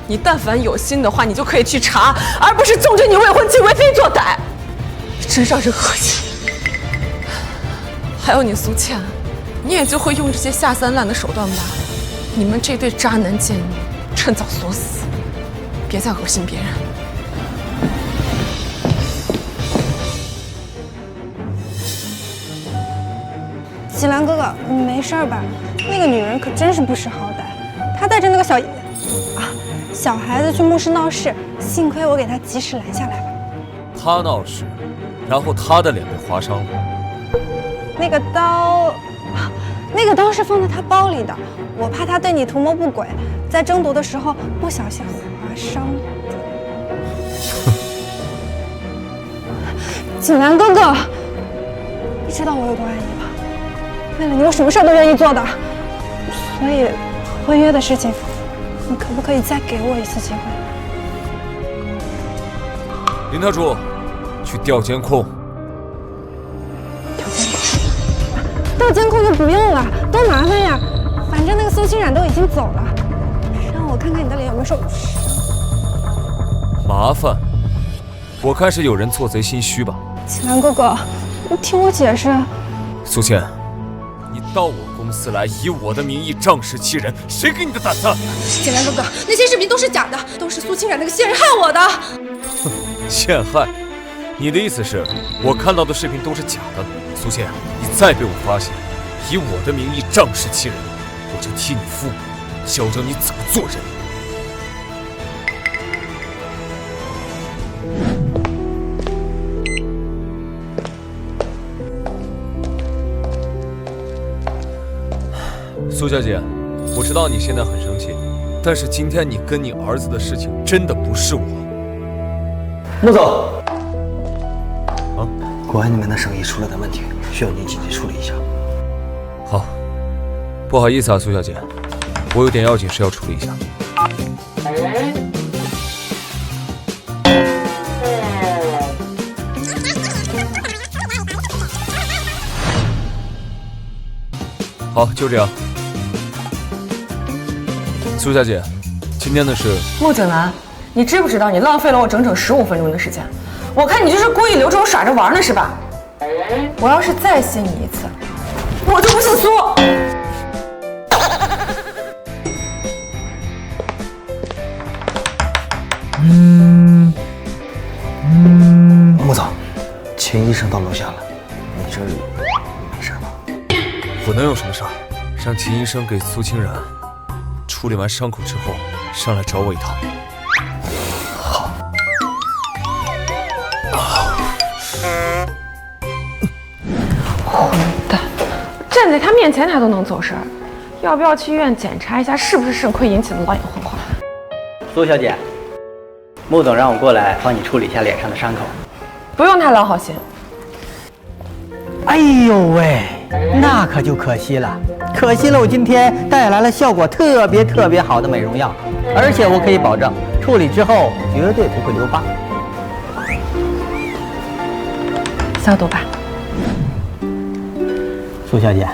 你但凡有心的话，你就可以去查，而不是纵着你未婚妻为非作歹，真让人恶心。还有你苏倩，你也就会用这些下三滥的手段罢了。你们这对渣男贱女，趁早作死，别再恶心别人。喜兰哥哥，你没事吧？那个女人可真是不识好歹，她带着那个小孩子去墓室闹事，幸亏我给她及时拦下来了。他闹事，然后他的脸被划伤了。那个刀是放在他包里的，我怕他对你图谋不轨，在争夺的时候不小心划伤。景兰哥哥，你知道我有多爱你吗？为了你，我什么事都愿意做的。所以，婚约的事情，你可不可以再给我一次机会？林特助，去调监控。调监控就不用了，多麻烦呀！反正那个苏清冉都已经走了，让我看看你的脸有没有受伤。麻烦？我看是有人做贼心虚吧。景兰哥哥，你听我解释。苏倩，你到我公司来，以我的名义仗势欺人，谁给你的胆子？景兰哥哥，那些视频都是假的，都是苏清冉那个贱人害我的。哼，陷害？你的意思是，我看到的视频都是假的？苏倩，你再被我发现，以我的名义仗势欺人，我就替你复盘，教教你怎么做人。苏小姐，我知道你现在很生气，但是今天你跟你儿子的事情真的不是我。穆总，国外那边的生意出了点问题，需要您紧急处理一下。好，不好意思啊，苏小姐，我有点要紧事要处理一下。好，就这样。苏小姐，今天的事，穆景兰，你知不知道你浪费了我整整15分钟的时间？我看你就是故意留着我耍着玩呢，是吧？我要是再信你一次，我就不姓苏。穆总，秦医生到楼下了，你这没事吧？我能有什么事儿？让秦医生给苏清然处理完伤口之后，上来找我一趟。好。混蛋，站在他面前他都能走神儿，要不要去医院检查一下是不是肾亏引起的老眼昏花？苏小姐，穆总让我过来帮你处理一下脸上的伤口。不用太劳好心。哎呦喂，那可就可惜了，我今天带来了效果特别好的美容药，而且我可以保证，处理之后绝对不会留疤。消毒吧。苏小姐，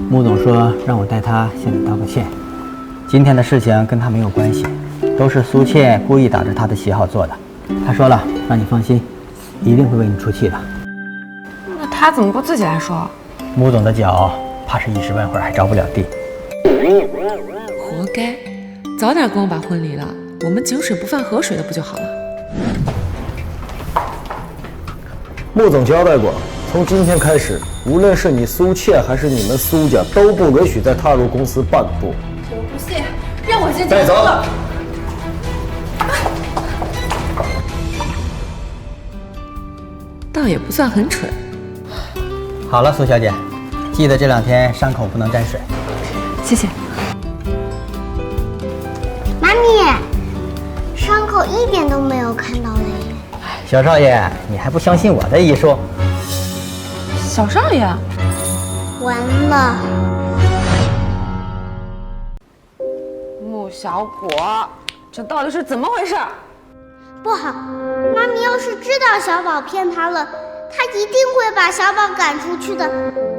穆总说让我代他向你道个歉，今天的事情跟他没有关系，都是苏倩故意打着他的旗号做的。他说了，让你放心，一定会为你出气的。那他怎么不自己来说？穆总的脚怕是一时半会儿还着不了地。活该，早点跟我把婚离了，我们井水不犯河水的不就好了？穆总交代过，从今天开始，无论是你苏倩还是你们苏家，都不允许再踏入公司半步。我不信，让我先带走。倒也不算很蠢。好了，苏小姐，记得这2天伤口不能沾水。谢谢。妈咪，伤口一点都没有看到了耶。小少爷，你还不相信我的医术？小少爷，完了。穆小果，这到底是怎么回事？不好，妈咪要是知道小宝骗她了，他一定会把小宝赶出去的。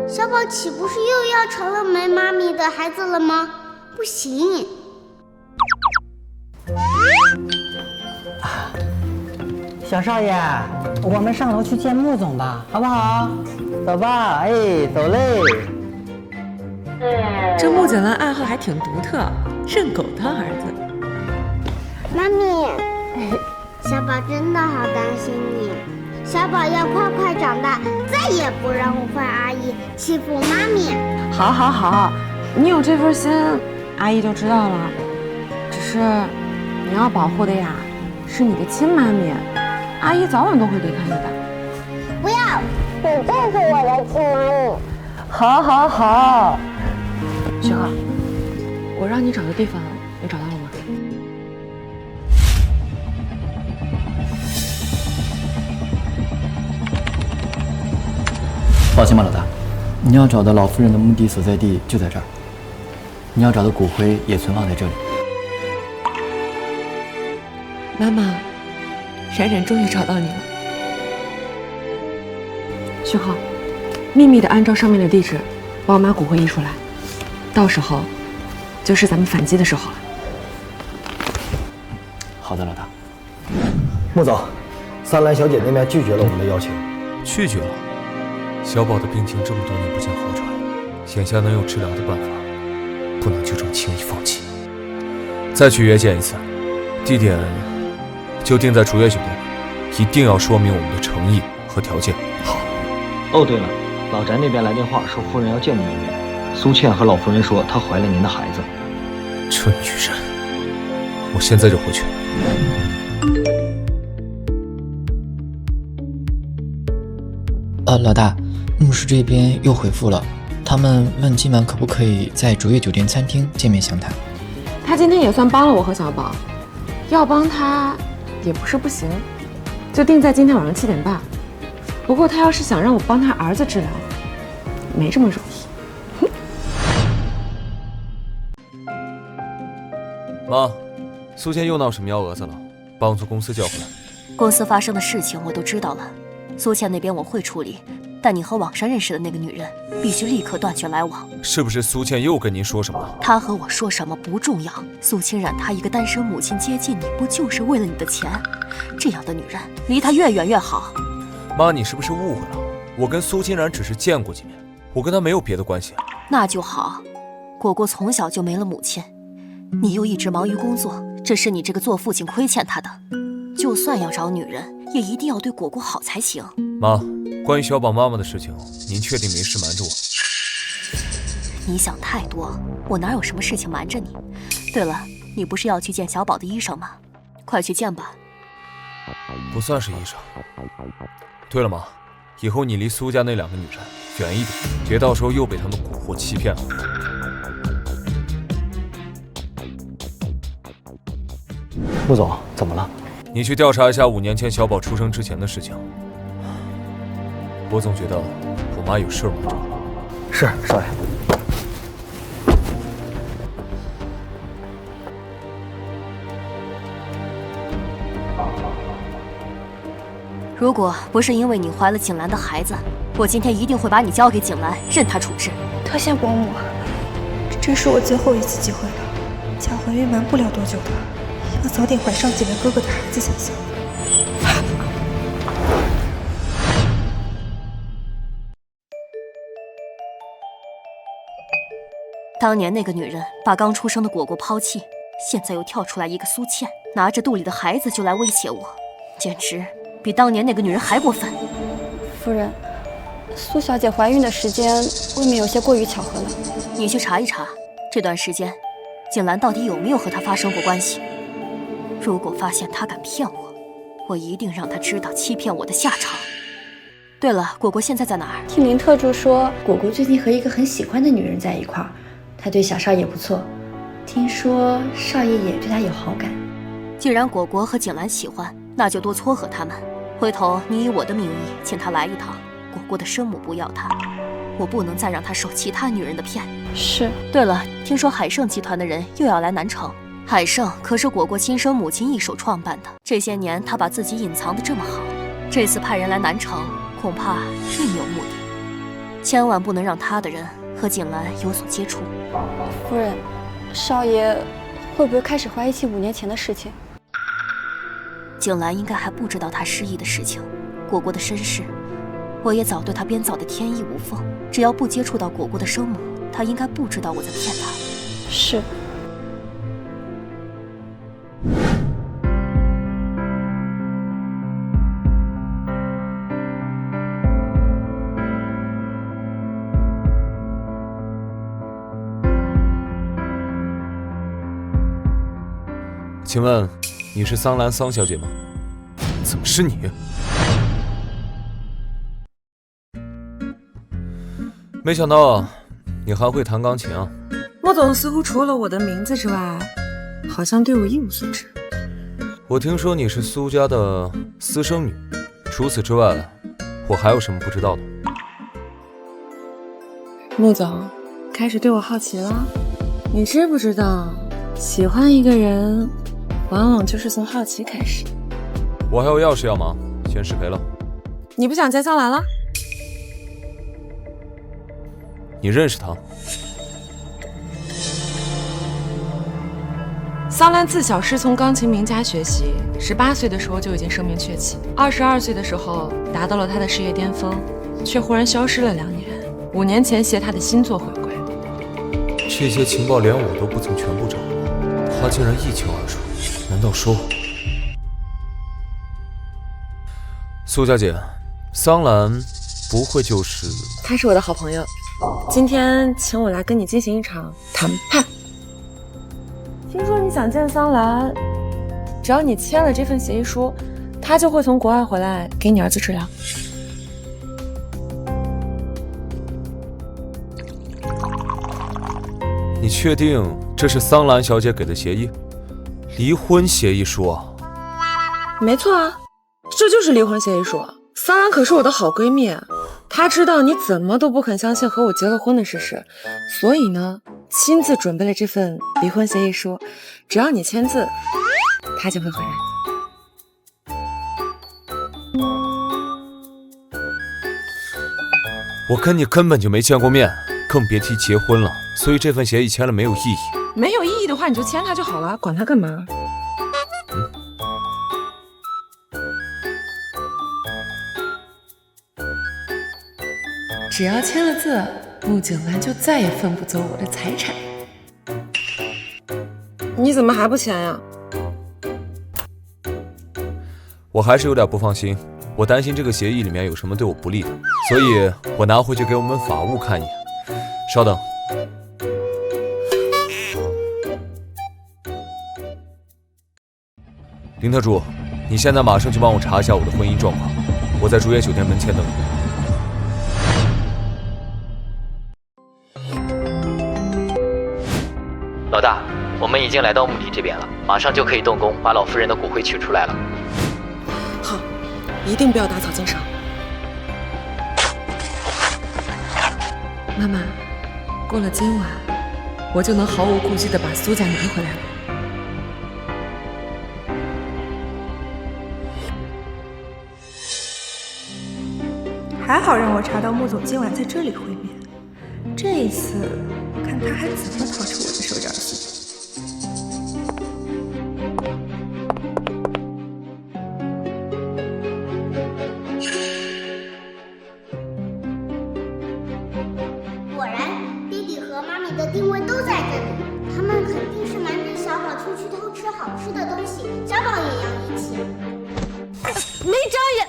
小宝岂不是又要成了没妈咪的孩子了吗？不行。小少爷，我们上楼去见穆总吧，好不好？走吧，哎，走嘞。这穆景兰爱好还挺独特，认狗当儿子。妈咪，小宝真的好担心你。小宝要快快长大，再也不让我坏阿姨欺负妈咪。好，好，好，你有这份心，阿姨就知道了。只是你要保护的呀，是你的亲妈咪，阿姨早晚都会离开你的。不要，你就是我的亲妈咪。好，好，好。徐浩，我让你找的地方，你找到了吗？放心吧，老大，你要找的老夫人的墓地所在地就在这儿，你要找的骨灰也存放在这里。妈妈，冉冉终于找到你了。徐浩，秘密的按照上面的地址，帮我把骨灰移出来，到时候就是咱们反击的时候了。好的，老大。穆总，三兰小姐那边拒绝了我们的邀请。拒绝了。小宝的病情这么多年不见好转，眼下能有治疗的办法，不能就这么轻易放弃。再去约见一次，地点就定在竹叶酒店，一定要说明我们的诚意和条件。好。哦，对了，老翟那边来电话说夫人要见您一面。苏倩和老夫人说她怀了您的孩子。这女人，我现在就回去。老大，牧师这边又回复了，他们问今晚可不可以在竹叶酒店餐厅见面详谈。他今天也算帮了我和小宝，要帮他也不是不行，就定在今天晚上7点半。不过他要是想让我帮他儿子治疗，没这么容易。妈，苏倩又闹什么幺蛾子了？把我从公司叫回来。公司发生的事情我都知道了，苏倩那边我会处理，但你和网上认识的那个女人必须立刻断绝来往。是不是苏倩又跟您说什么了？她和我说什么不重要，苏清冉她一个单身母亲接近你，不就是为了你的钱？这样的女人离她越远越好。妈，你是不是误会了？我跟苏清冉只是见过几面，我跟她没有别的关系。那就好，果果从小就没了母亲，你又一直忙于工作，这是你这个做父亲亏欠她的。就算要找女人，也一定要对果果好才行。妈，关于小宝妈妈的事情，您确定没事瞒着我？你想太多，我哪有什么事情瞒着你？对了，你不是要去见小宝的医生吗？快去见吧。不算是医生。对了，妈，以后你离苏家那2个女人远一点，别到时候又被他们蛊惑欺骗了。穆总，怎么了？你去调查一下5年前小宝出生之前的事情。我总觉得我妈有事瞒着我。是，少爷。如果不是因为你怀了景兰的孩子，我今天一定会把你交给景兰，任她处置。特谢伯母，这是我最后一次机会了。假怀孕瞒不了多久的，要早点怀上几位哥哥的孩子才行。当年那个女人把刚出生的果果抛弃，现在又跳出来一个苏倩，拿着肚里的孩子就来威胁我，简直比当年那个女人还过分。夫人，苏小姐怀孕的时间未免有些过于巧合了。你去查一查，这段时间景兰到底有没有和她发生过关系？如果发现她敢骗我，我一定让她知道欺骗我的下场。对了，果果现在在哪儿？听林特助说，果果最近和一个很喜欢的女人在一块儿，她对小少爷不错，听说少爷也对她有好感。既然果果和景兰喜欢，那就多撮合他们。回头你以我的名义请她来一趟，果果的生母不要她，我不能再让她受其他女人的骗。是。对了，听说海盛集团的人又要来南城。海盛可是果果亲生母亲一手创办的，这些年她把自己隐藏得这么好，这次派人来南城，恐怕另有目的，千万不能让他的人和景兰有所接触。夫人，少爷会不会开始怀疑起5年前的事情？景兰应该还不知道他失忆的事情，果果的身世，我也早对他编造的天衣无缝。只要不接触到果果的生母，他应该不知道我在骗他。是。请问你是桑兰桑小姐吗？怎么是你？没想到你还会弹钢琴啊！穆总似乎除了我的名字之外，好像对我一无所知。我听说你是苏家的私生女，除此之外，我还有什么不知道的？穆总开始对我好奇了。你知不知道，喜欢一个人，往往就是从好奇开始。我还有要事要忙，先失陪了。你不想见桑兰了？你认识他？桑兰自小师从钢琴名家学习，18岁的时候就已经声名鹊起，22岁的时候达到了他的事业巅峰，却忽然消失了2年。5年前携他的新作回归。这些情报连我都不曾全部掌握，他竟然一清二楚。难道说，苏小姐，桑兰不会就是？他是我的好朋友，今天请我来跟你进行一场谈判。听说你想见桑兰，只要你签了这份协议书，他就会从国外回来给你儿子治疗。你确定这是桑兰小姐给的协议？离婚协议书啊？没错啊，这就是离婚协议书。桑兰可是我的好闺蜜，她知道你怎么都不肯相信和我结了婚的事实，所以呢，亲自准备了这份离婚协议书，只要你签字，她就会回来。我跟你根本就没见过面，更别提结婚了，所以这份协议签了没有意义。没有意义的话，你就签它就好了，管它干嘛？只要签了字，穆景兰就再也分不走我的财产。你怎么还不签呀？我还是有点不放心，我担心这个协议里面有什么对我不利的，所以我拿回去给我们法务看一眼。稍等。林特助，你现在马上去帮我查一下我的婚姻状况，我在竹叶酒店门前等你。老大，我们已经来到墓地这边了，马上就可以动工把老夫人的骨灰取出来了。好，一定不要打草惊蛇。妈妈，过了今晚，我就能毫无顾忌地把苏家拿回来了。还好让我查到穆总今晚在这里会面，这一次看他还怎么逃出我的手掌心。果然，弟弟和妈咪的定位都在这里，他们肯定是瞒着小宝出去偷吃好吃的东西，小宝也要一起。没长眼！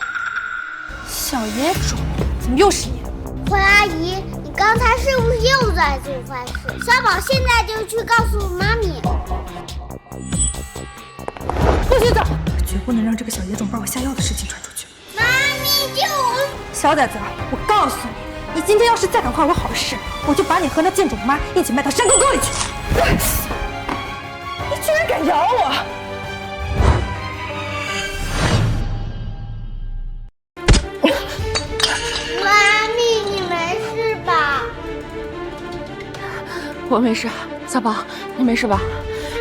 小野种，怎么又是你？灰阿姨，你刚才是不是又在做坏事？小宝现在就去告诉妈咪。不许走！绝不能让这个小野种把我下药的事情传出去。妈咪，救我！小崽子，我告诉你，你今天要是再敢坏我好事，我就把你和那贱种妈一起卖到山沟沟里去！你居然敢咬我！我没事，小宝，你没事吧？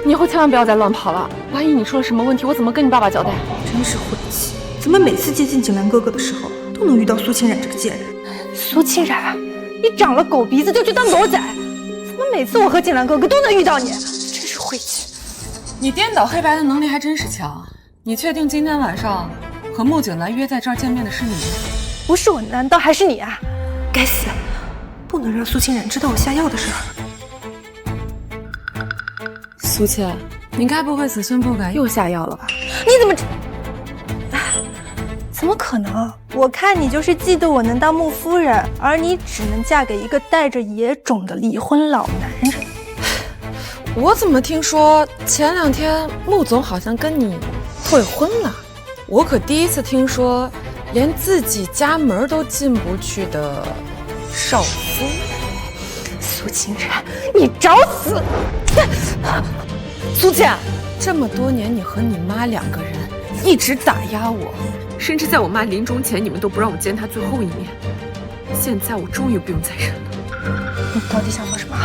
你以后千万不要再乱跑了，万一你出了什么问题，我怎么跟你爸爸交代？真是晦气！怎么每次接近景兰哥哥的时候，都能遇到苏清冉这个贱人。苏清冉，你长了狗鼻子就去当狗仔，怎么每次我和锦兰哥哥都能遇到你？真是晦气！你颠倒黑白的能力还真是强。你确定今天晚上和穆景兰约在这儿见面的是你吗？不是我，难道还是你啊？该死，不能让苏清冉知道我下药的事儿。苏倩，你该不会死性不改又下药了吧？你怎么？怎么可能？我看你就是嫉妒我能当穆夫人，而你只能嫁给一个带着野种的离婚老男人。我怎么听说前2天穆总好像跟你退婚了？我可第一次听说连自己家门都进不去的少夫。苏清冉，你找死！苏倩，这么多年你和你妈2个人一直打压我，甚至在我妈临终前你们都不让我见她最后一面。现在我终于不用再忍了。你到底想做什么？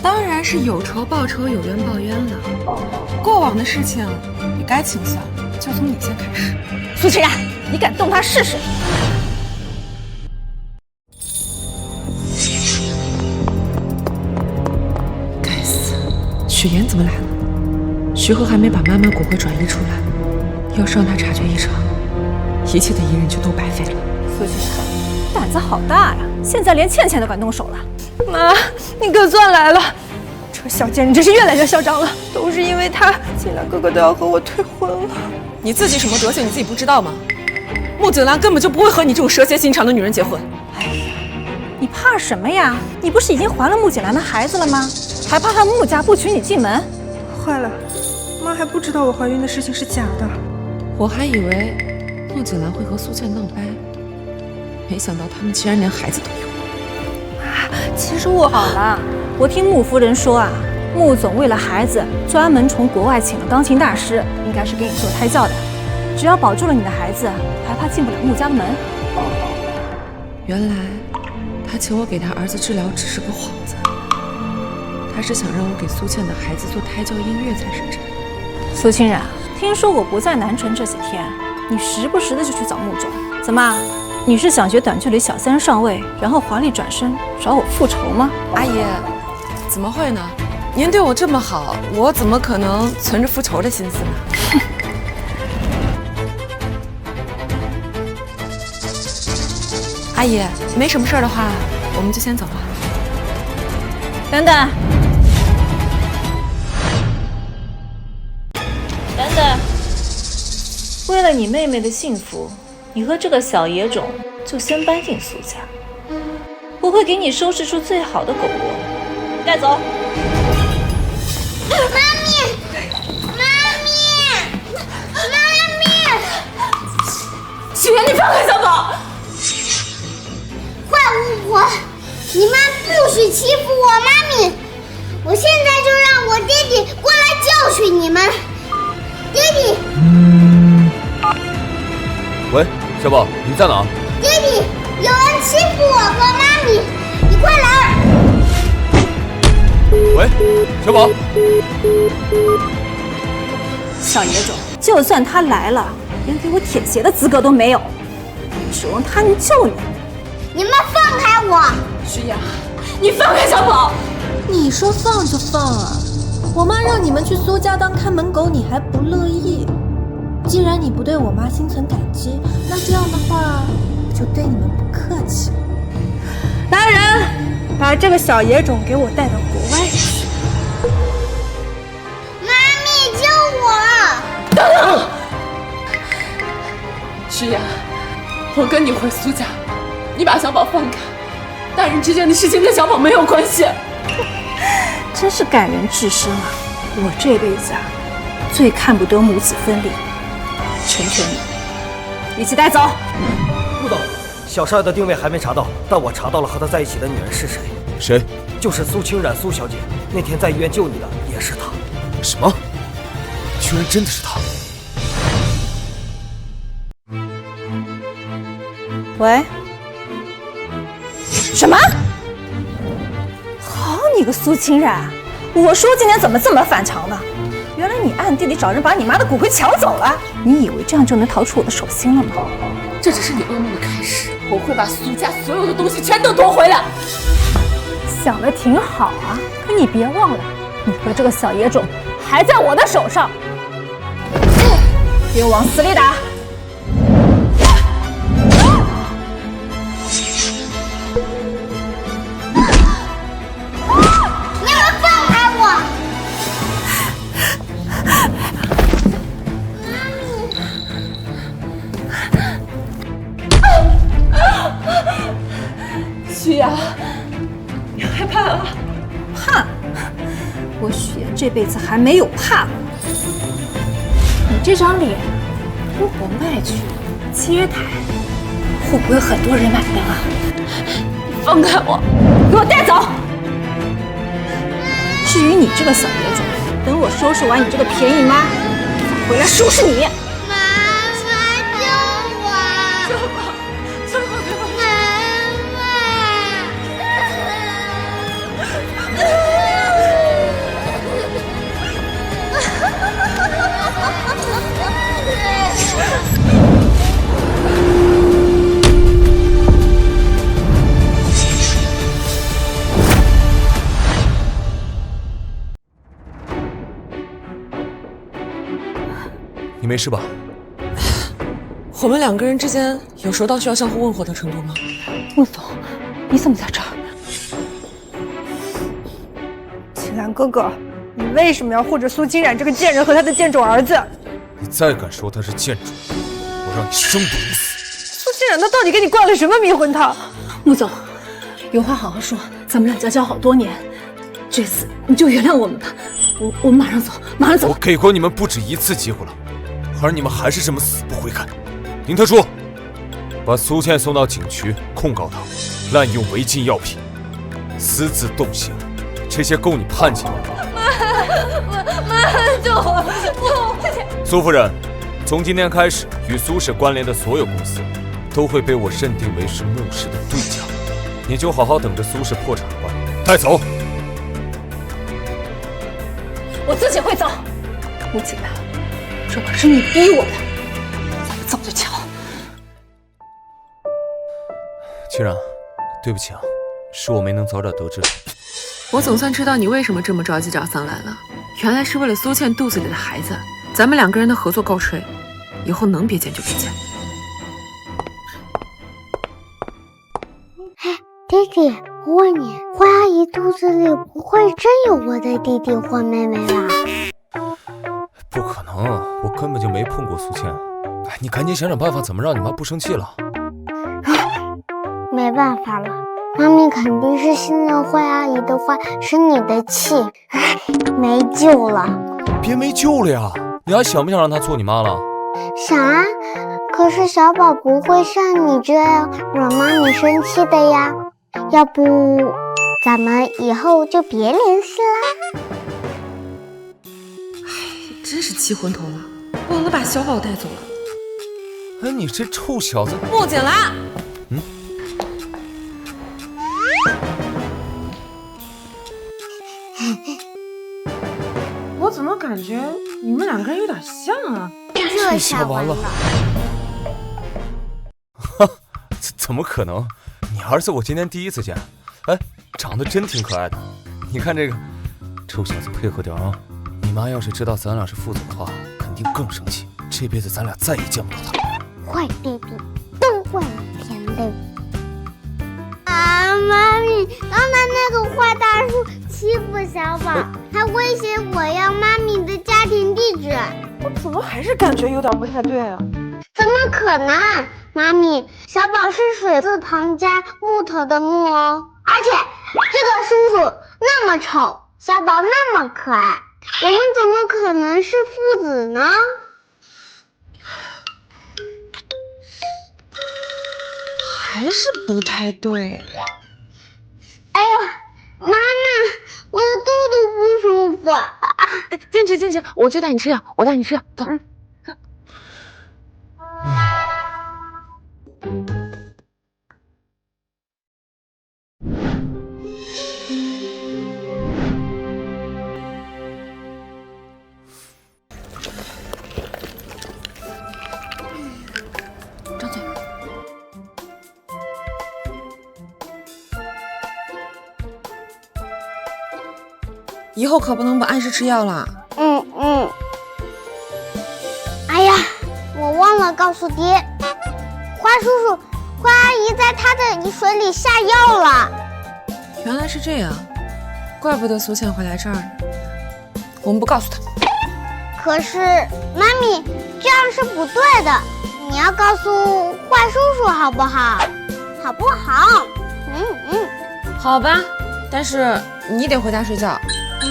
当然是有仇报仇，有冤报冤了。过往的事情你该清算，就从你先开始。苏清冉，你敢动他试试？该死，雪妍怎么来了？徐鹤还没把妈妈骨灰转移出来，要是让他察觉异常，一切的隐忍就都白费了。苏清冉，胆子好大呀！现在连倩倩都敢动手了。妈，你可算来了！这小贱人真是越来越嚣张了，都是因为她，锦兰哥哥都要和我退婚了。你自己什么德行，你自己不知道吗？穆景兰根本就不会和你这种蛇蝎心肠的女人结婚。哎呀，你怕什么呀？你不是已经还了穆景兰的孩子了吗？还怕他穆家不娶你进门？坏了，妈还不知道我怀孕的事情是假的。我还以为穆景兰会和苏倩闹掰，没想到他们竟然连孩子都有。其实我好了，我听穆夫人说啊，穆总为了孩子专门从国外请了钢琴大师，应该是给你做胎教的。只要保住了你的孩子，还怕进不了穆家的门？原来他请我给他儿子治疗只是个幌子，他是想让我给苏倩的孩子做胎教音乐才是真。苏清冉，听说我不在南城这几天，你时不时的就去找穆总，怎么？你是想学短距离小3上位，然后华丽转身找我复仇吗？阿姨，怎么会呢？您对我这么好，我怎么可能存着复仇的心思呢？阿姨，没什么事儿的话，我们就先走了。等等，等等，为了你妹妹的幸福，你和这个小野种就先搬进苏家，我会给你收拾出最好的狗窝，带走。妈咪，妈咪，妈咪！许愿，你放开小宝！坏巫婆，你们不许欺负我妈咪！我现在就让我爹地过来教训你们。爹地。喂，小宝，你在哪？爹地，有人欺负我和妈咪，你快来！喂，小宝。小野种，就算他来了，连给我舔鞋的资格都没有，指望他能救你？你们放开我！徐雅，你放开小宝！你说放就放啊！我妈让你们去苏家当看门狗，你还不乐意？既然你不对我妈心存感激，那这样的话，我就对你们不客气。来人，把这个小野种给我带到国外去！妈咪，救我！等等，徐雅，我跟你回苏家，你把小宝放开。大人之间的事情跟小宝没有关系。真是感人至深啊！我这辈子啊，最看不得母子分离。成全你，一起带走。穆总，小少爷的定位还没查到，但我查到了和他在一起的女人是谁。谁？就是苏清冉苏小姐，那天在医院救你的也是她。什么？居然真的是她！喂？什么？好你个苏清冉，我说今天怎么这么反常呢？原来你暗地里找人把你妈的骨灰抢走了，你以为这样就能逃出我的手心了吗？这只是你噩梦的开始，我会把苏家所有的东西全都夺回来。想的挺好啊，可你别忘了，你和这个小野种还在我的手上。给我往死里打！你们放开我！许阳，你害怕了？怕？我许言这辈子还没有怕过。你这张脸，如果卖去街台，会不会很多人买单啊？你放开我，给我带走！至于你这个小野种，等我收拾完你这个便宜妈，再回来收拾你。你没事吧？我们两个人之间有熟到需要相互问候的程度吗？穆总，你怎么在这儿？秦岚哥哥，你为什么要护着苏金冉这个贱人和他的贱种儿子？你再敢说他是贱种，我让你生不如死！苏金冉他到底给你灌了什么迷魂汤？穆总，有话好好说，咱们两家交好多年，这次你就原谅我们吧。我们马上走，马上走。我给过你们不止一次机会了，而你们还是这么死不悔改。林特殊，把苏倩送到警区，控告她滥用违禁药品、私自动刑，这些够你判刑了吧？妈，救我！苏夫人，从今天开始，与苏氏关联的所有公司都会被我认定为是穆氏的对家，你就好好等着苏氏破产吧。带走。我自己会走。穆景兰，这可是你逼我的，咱们走着瞧。秦冉，对不起啊，是我没能早点得知。我总算知道你为什么这么着急找桑兰了，原来是为了苏倩肚子里的孩子。咱们两个人的合作告吹，以后能别见就别见。弟弟，我问你，花阿姨肚子里不会真有我的弟弟或妹妹吧？不可能，我根本就没碰过苏倩。哎，你赶紧想想办法，怎么让你妈不生气了？没办法了，妈咪肯定是信任慧阿姨的话，生你的气，没救了。别没救了呀！你还想不想让她做你妈了？想啊，可是小宝不会像你这样惹妈咪生气的呀。要不咱们以后就别联系啦。真是气昏头了，忘了把小宝带走了。哎，你这臭小子！穆景兰，我怎么感觉你们两个人有点像啊？这下完了！哈，怎么可能？你儿子我今天第一次见，哎，长得真挺可爱的。你看这个，臭小子配合点啊！你妈要是知道咱俩是父子的话，肯定更生气。这辈子咱俩再也见不到他。坏弟弟，都怪你天累。啊，妈咪，刚才那个坏大叔欺负小宝，还威胁我要妈咪的家庭地址。我怎么还是感觉有点不太对啊？怎么可能？妈咪，小宝是水字旁加木头的木哦，而且这个叔叔那么丑，小宝那么可爱，我们怎么可能是父子呢？还是不太对。哎呀，妈妈，我的肚子不舒服。进去，我去带你吃药，我带你吃药，走。张嘴。以后可不能不按时吃药了。哎呀，我忘了告诉爹，花叔叔、花阿姨在他的水里下药了。原来是这样，怪不得苏倩会来这儿呢。我们不告诉他。可是妈咪，这样是不对的，你要告诉坏叔叔好不好？好不好？好吧，但是你得回家睡觉，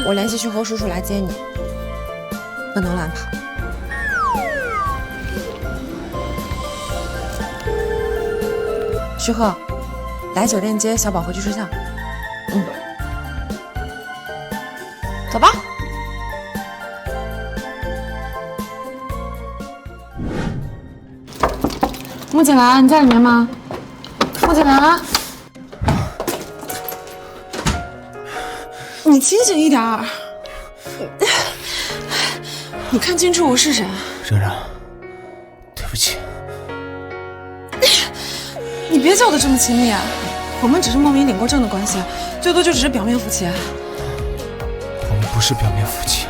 我联系旭侯叔叔来接你，不能乱跑。旭贺，来酒店接小宝回去睡觉。走吧。穆锦兰，你在里面吗？穆锦兰，你清醒一点儿。你看清楚我是谁？冉冉，对不起。你别叫得这么亲密啊！我们只是冒名领过证的关系，最多就只是表面夫妻。我们不是表面夫妻。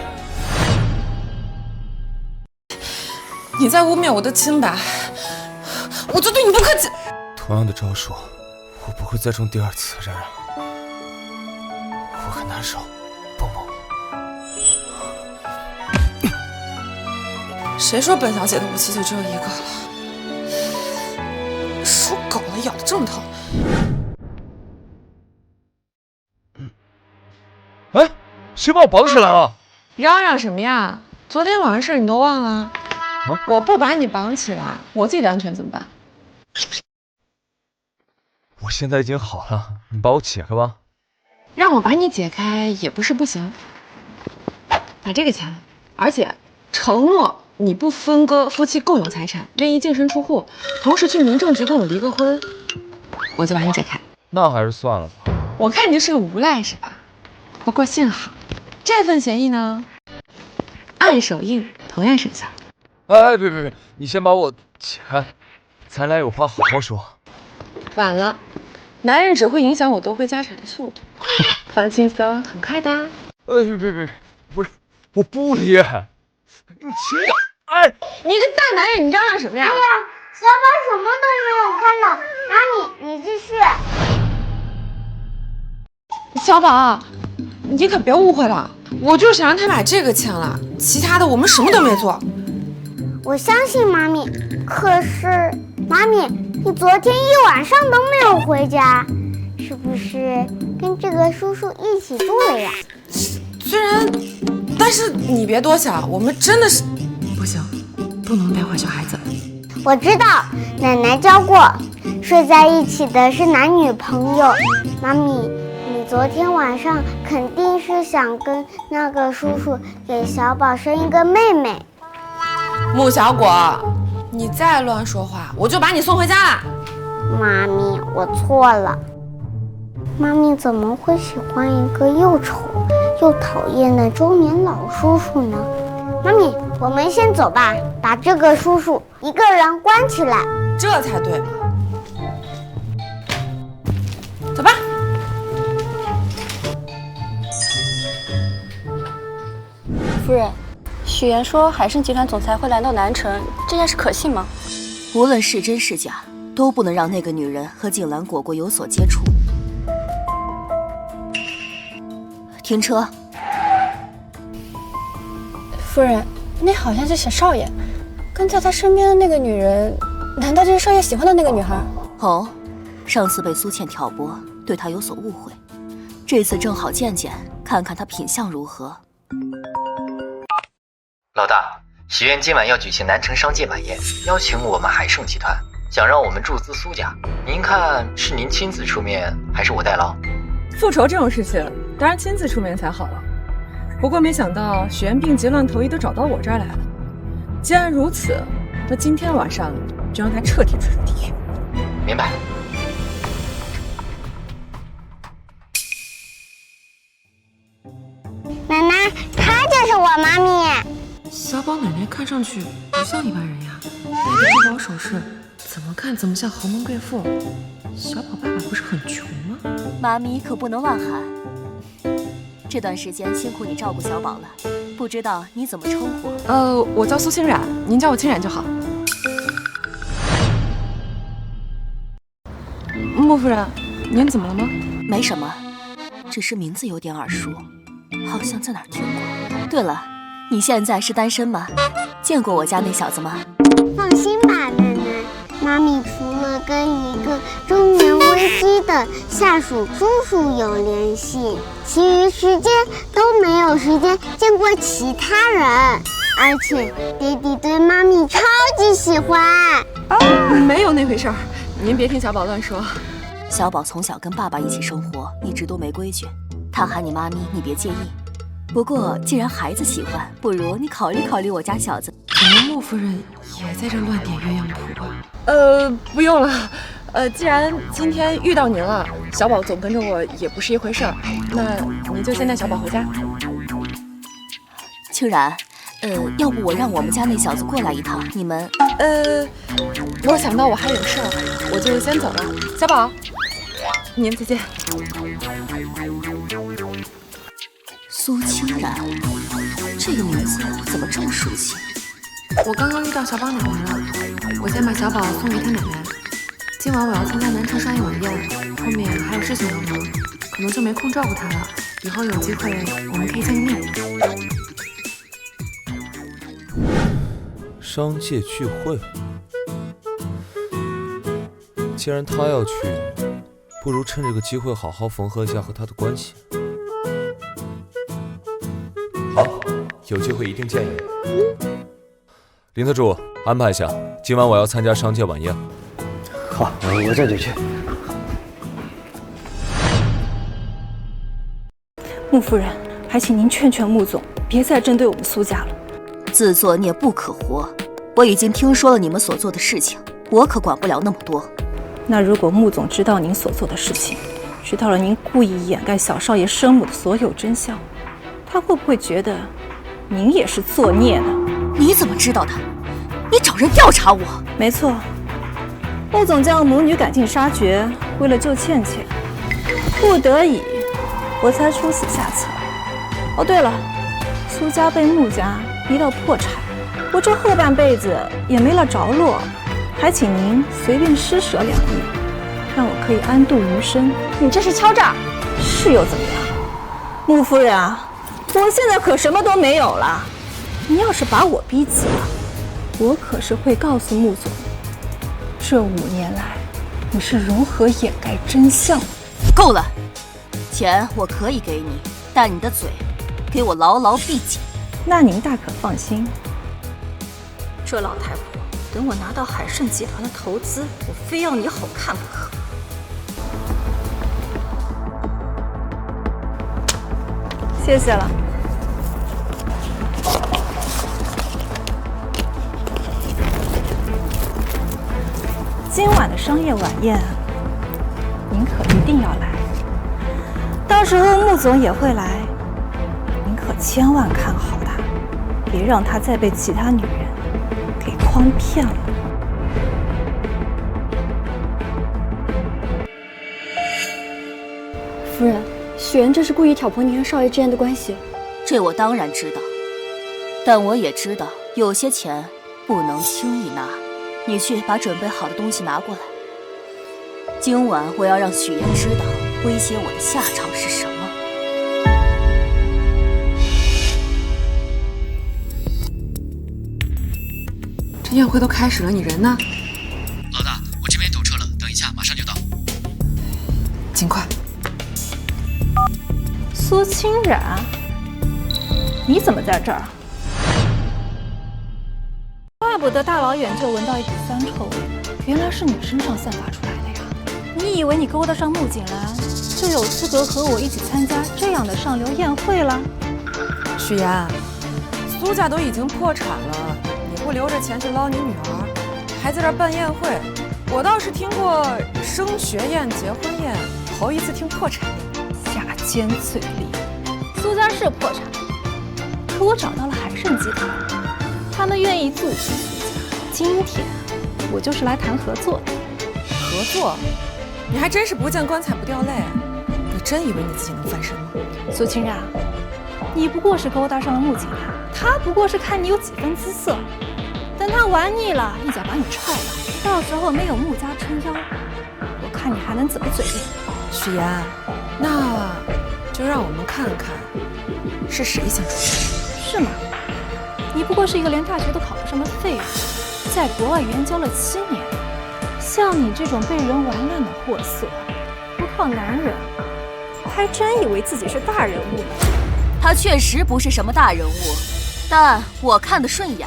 你在污蔑我的清白，我就对你不客气。同样的招数，我不会再中第二次，冉冉。我很难受，蹦蹦。谁说本小姐的武器就只有一个了？属狗的咬得这么疼。哎，谁把我绑起来了？嚷嚷什么呀？昨天晚上事你都忘了？我不把你绑起来，我自己的安全怎么办？我现在已经好了，你把我解开吧。让我把你解开也不是不行。把这个钱，而且承诺你不分割夫妻共有财产，愿意净身出户，同时去民政局跟我离个婚，我就把你解开。那还是算了吧。我看你是个无赖是吧？不过幸好，这份协议呢，按手印同样生效。哎，别，你先把我解开，咱俩有话好好说。晚了，男人只会影响我夺回家产的速度。放轻松，很快的。别，不是，我不离。你轻点。哎，你个大男人，你嚷嚷什么呀？哎呀，小宝什么都没有看到。妈咪，你继续。小宝，你可别误会了，我就是想让他把这个签了，其他的我们什么都没做。我相信妈咪，可是妈咪，你昨天一晚上都没有回家，是不是跟这个叔叔一起住了呀？虽然，但是你别多想，我们真的是不行，不能带坏小孩子。我知道，奶奶教过，睡在一起的是男女朋友。妈咪，你昨天晚上肯定是想跟那个叔叔给小宝生一个妹妹。穆小果，你再乱说话，我就把你送回家了。妈咪，我错了。妈咪怎么会喜欢一个又丑又讨厌的中年老叔叔呢？妈咪，我们先走吧，把这个叔叔一个人关起来，这才对嘛。走吧。夫人，许言说海盛集团总裁会来到南城，这件事可信吗？无论是真是假，都不能让那个女人和景兰果果有所接触。停车。夫人，那好像是小少爷，跟在他身边的那个女人，难道就是少爷喜欢的那个女孩？哦，上次被苏倩挑拨，对他有所误会，这次正好见见，看看他品相如何。老大，许愿今晚要举行南城商界晚宴，邀请我们海盛集团，想让我们注资苏家。您看是您亲自出面，还是我代劳？复仇这种事情，当然亲自出面才好了。不过没想到许愿病急乱投医都找到我这儿来了。既然如此，那今天晚上就让他彻底坠入地狱。明白。奶奶，她就是我妈咪。小宝奶奶看上去不像一般人呀，戴珠宝首饰，怎么看怎么像豪门贵妇。小宝爸爸不是很穷吗？妈咪可不能乱喊。这段时间辛苦你照顾小宝了，不知道你怎么称呼？我叫苏清冉，您叫我清冉就好。穆夫人，您怎么了吗？没什么，只是名字有点耳熟，好像在哪儿听过。对了，你现在是单身吗？见过我家那小子吗？放心吧，奶奶，妈咪除了跟一个中年危机的下属叔叔有联系，其余时间都没有时间见过其他人。而且爹地对妈咪超级喜欢。没有那回事儿，您别听小宝乱说。小宝从小跟爸爸一起生活，一直都没规矩，他喊你妈咪，你别介意。不过既然孩子喜欢，不如你考虑考虑我家小子。你们穆夫人也在这乱点鸳鸯谱啊？不用了。既然今天遇到您了，小宝总跟着我也不是一回事儿，那您就先带小宝回家。清冉，要不我让我们家那小子过来一趟，你们……我想到我还有事儿，我就先走了。小宝，您再见。苏清冉，这个名字怎么这么熟悉？我刚刚遇到小宝奶奶了，我先把小宝送给他奶奶。今晚我要参加南城商业晚宴，后面还有事情要忙，可能就没空照顾他了。以后有机会我们可以见个面。商界聚会，既然他要去，不如趁这个机会好好缝合一下和他的关系。好，有机会一定见你。林特助，安排一下，今晚我要参加商界晚宴。好，我这就去。穆夫人，还请您劝劝穆总，别再针对我们苏家了。自作孽不可活，我已经听说了你们所做的事情，我可管不了那么多。那如果穆总知道您所做的事情，知道了您故意掩盖小少爷生母的所有真相，他会不会觉得您也是作孽呢？你怎么知道的？你找人调查我？没错，穆总将母女赶尽杀绝，为了救倩倩，不得已，我才出此下策。哦，对了，苏家被穆家逼到破产，我这后半辈子也没了着落，还请您随便施舍2亿，让我可以安度余生。你这是敲诈！是又怎么样？穆夫人啊，我现在可什么都没有了。你要是把我逼急了，我可是会告诉穆总，这5年来你是如何掩盖真相。够了，钱我可以给你，但你的嘴给我牢牢闭紧。那您大可放心，这老太婆等我拿到海盛集团的投资，我非要你好看不可。谢谢了。今晚的商业晚宴，您可一定要来。到时候穆总也会来，您可千万看好他，别让他再被其他女人给诓骗了。夫人，雪原这是故意挑拨您和少爷之间的关系。这我当然知道，但我也知道有些钱不能轻易拿。你去把准备好的东西拿过来。今晚我要让许言知道威胁我的下场是什么。这宴会都开始了，你人呢？老大，我这边堵车了，等一下马上就到。尽快。苏清冉，你怎么在这儿？怪不得大老远就闻到一股酸臭味，原来是你身上散发出来的呀！你以为你勾搭上穆景兰，就有资格和我一起参加这样的上流宴会了？许言，苏家都已经破产了，你不留着钱去捞你女儿，还在这儿办宴会？我倒是听过升学宴、结婚宴，头一次听破产。下奸嘴利，苏家是破产，可我找到了海盛集团。他们愿意助兴苏家，今天我就是来谈合作的。合作？你还真是不见棺材不掉泪。你真以为你自己能翻身吗？苏清然，你不过是勾搭上了穆景兰，他不过是看你有几分姿色，等他玩腻了，一脚把你踹了，到时候没有穆家撑腰，我看你还能怎么嘴硬？许言，那就让我们看看是谁先出手。是吗？你不过是一个连大学都考不上的废物，在国外援交了7年，像你这种被人玩烂的货色，不靠男人，还真以为自己是大人物呢。他确实不是什么大人物，但我看得顺眼。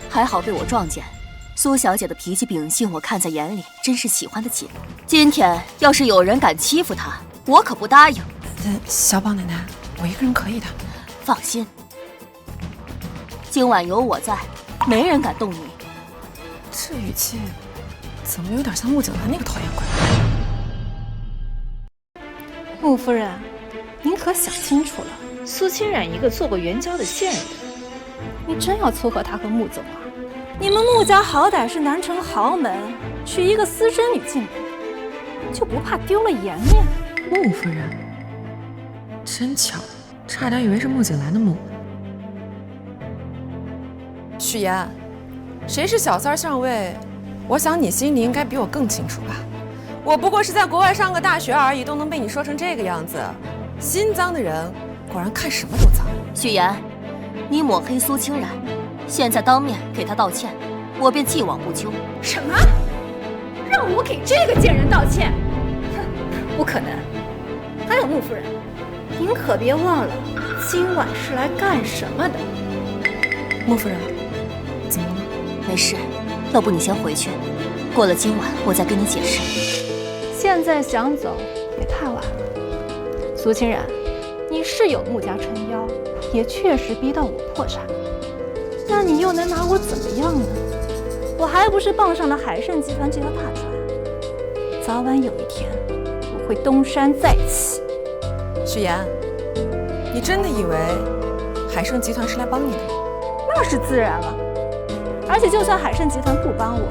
还好被我撞见，苏小姐的脾气秉性我看在眼里，真是喜欢得起。今天要是有人敢欺负她，我可不答应。小宝奶奶，我一个人可以的。放心，今晚有我在，没人敢动你。这语气怎么有点像穆景兰那个讨厌鬼？穆夫人，您可想清楚了，苏清染一个做过援交的贱人，你真要撮合她和穆总啊？你们穆家好歹是南城豪门，娶一个私生女进门，就不怕丢了颜面？穆夫人，真巧，差点以为是穆景兰的穆。许言，谁是小三上位？我想你心里应该比我更清楚吧。我不过是在国外上个大学而已，都能被你说成这个样子，心脏的人果然看什么都脏。许言，你抹黑苏清染，现在当面给她道歉，我便既往不咎。什么？让我给这个贱人道歉？哼，不可能！还有穆夫人，您可别忘了，今晚是来干什么的？穆夫人，怎么了？没事，要不你先回去，过了今晚我再跟你解释。现在想走也太晚了。苏清染，你是有穆家撑腰，也确实逼到我破产，那你又能拿我怎么样呢？我还不是傍上了海盛集团这条大船，早晚有一天我会东山再起。许言，你真的以为海盛集团是来帮你的吗？那是自然了，而且就算海盛集团不帮我，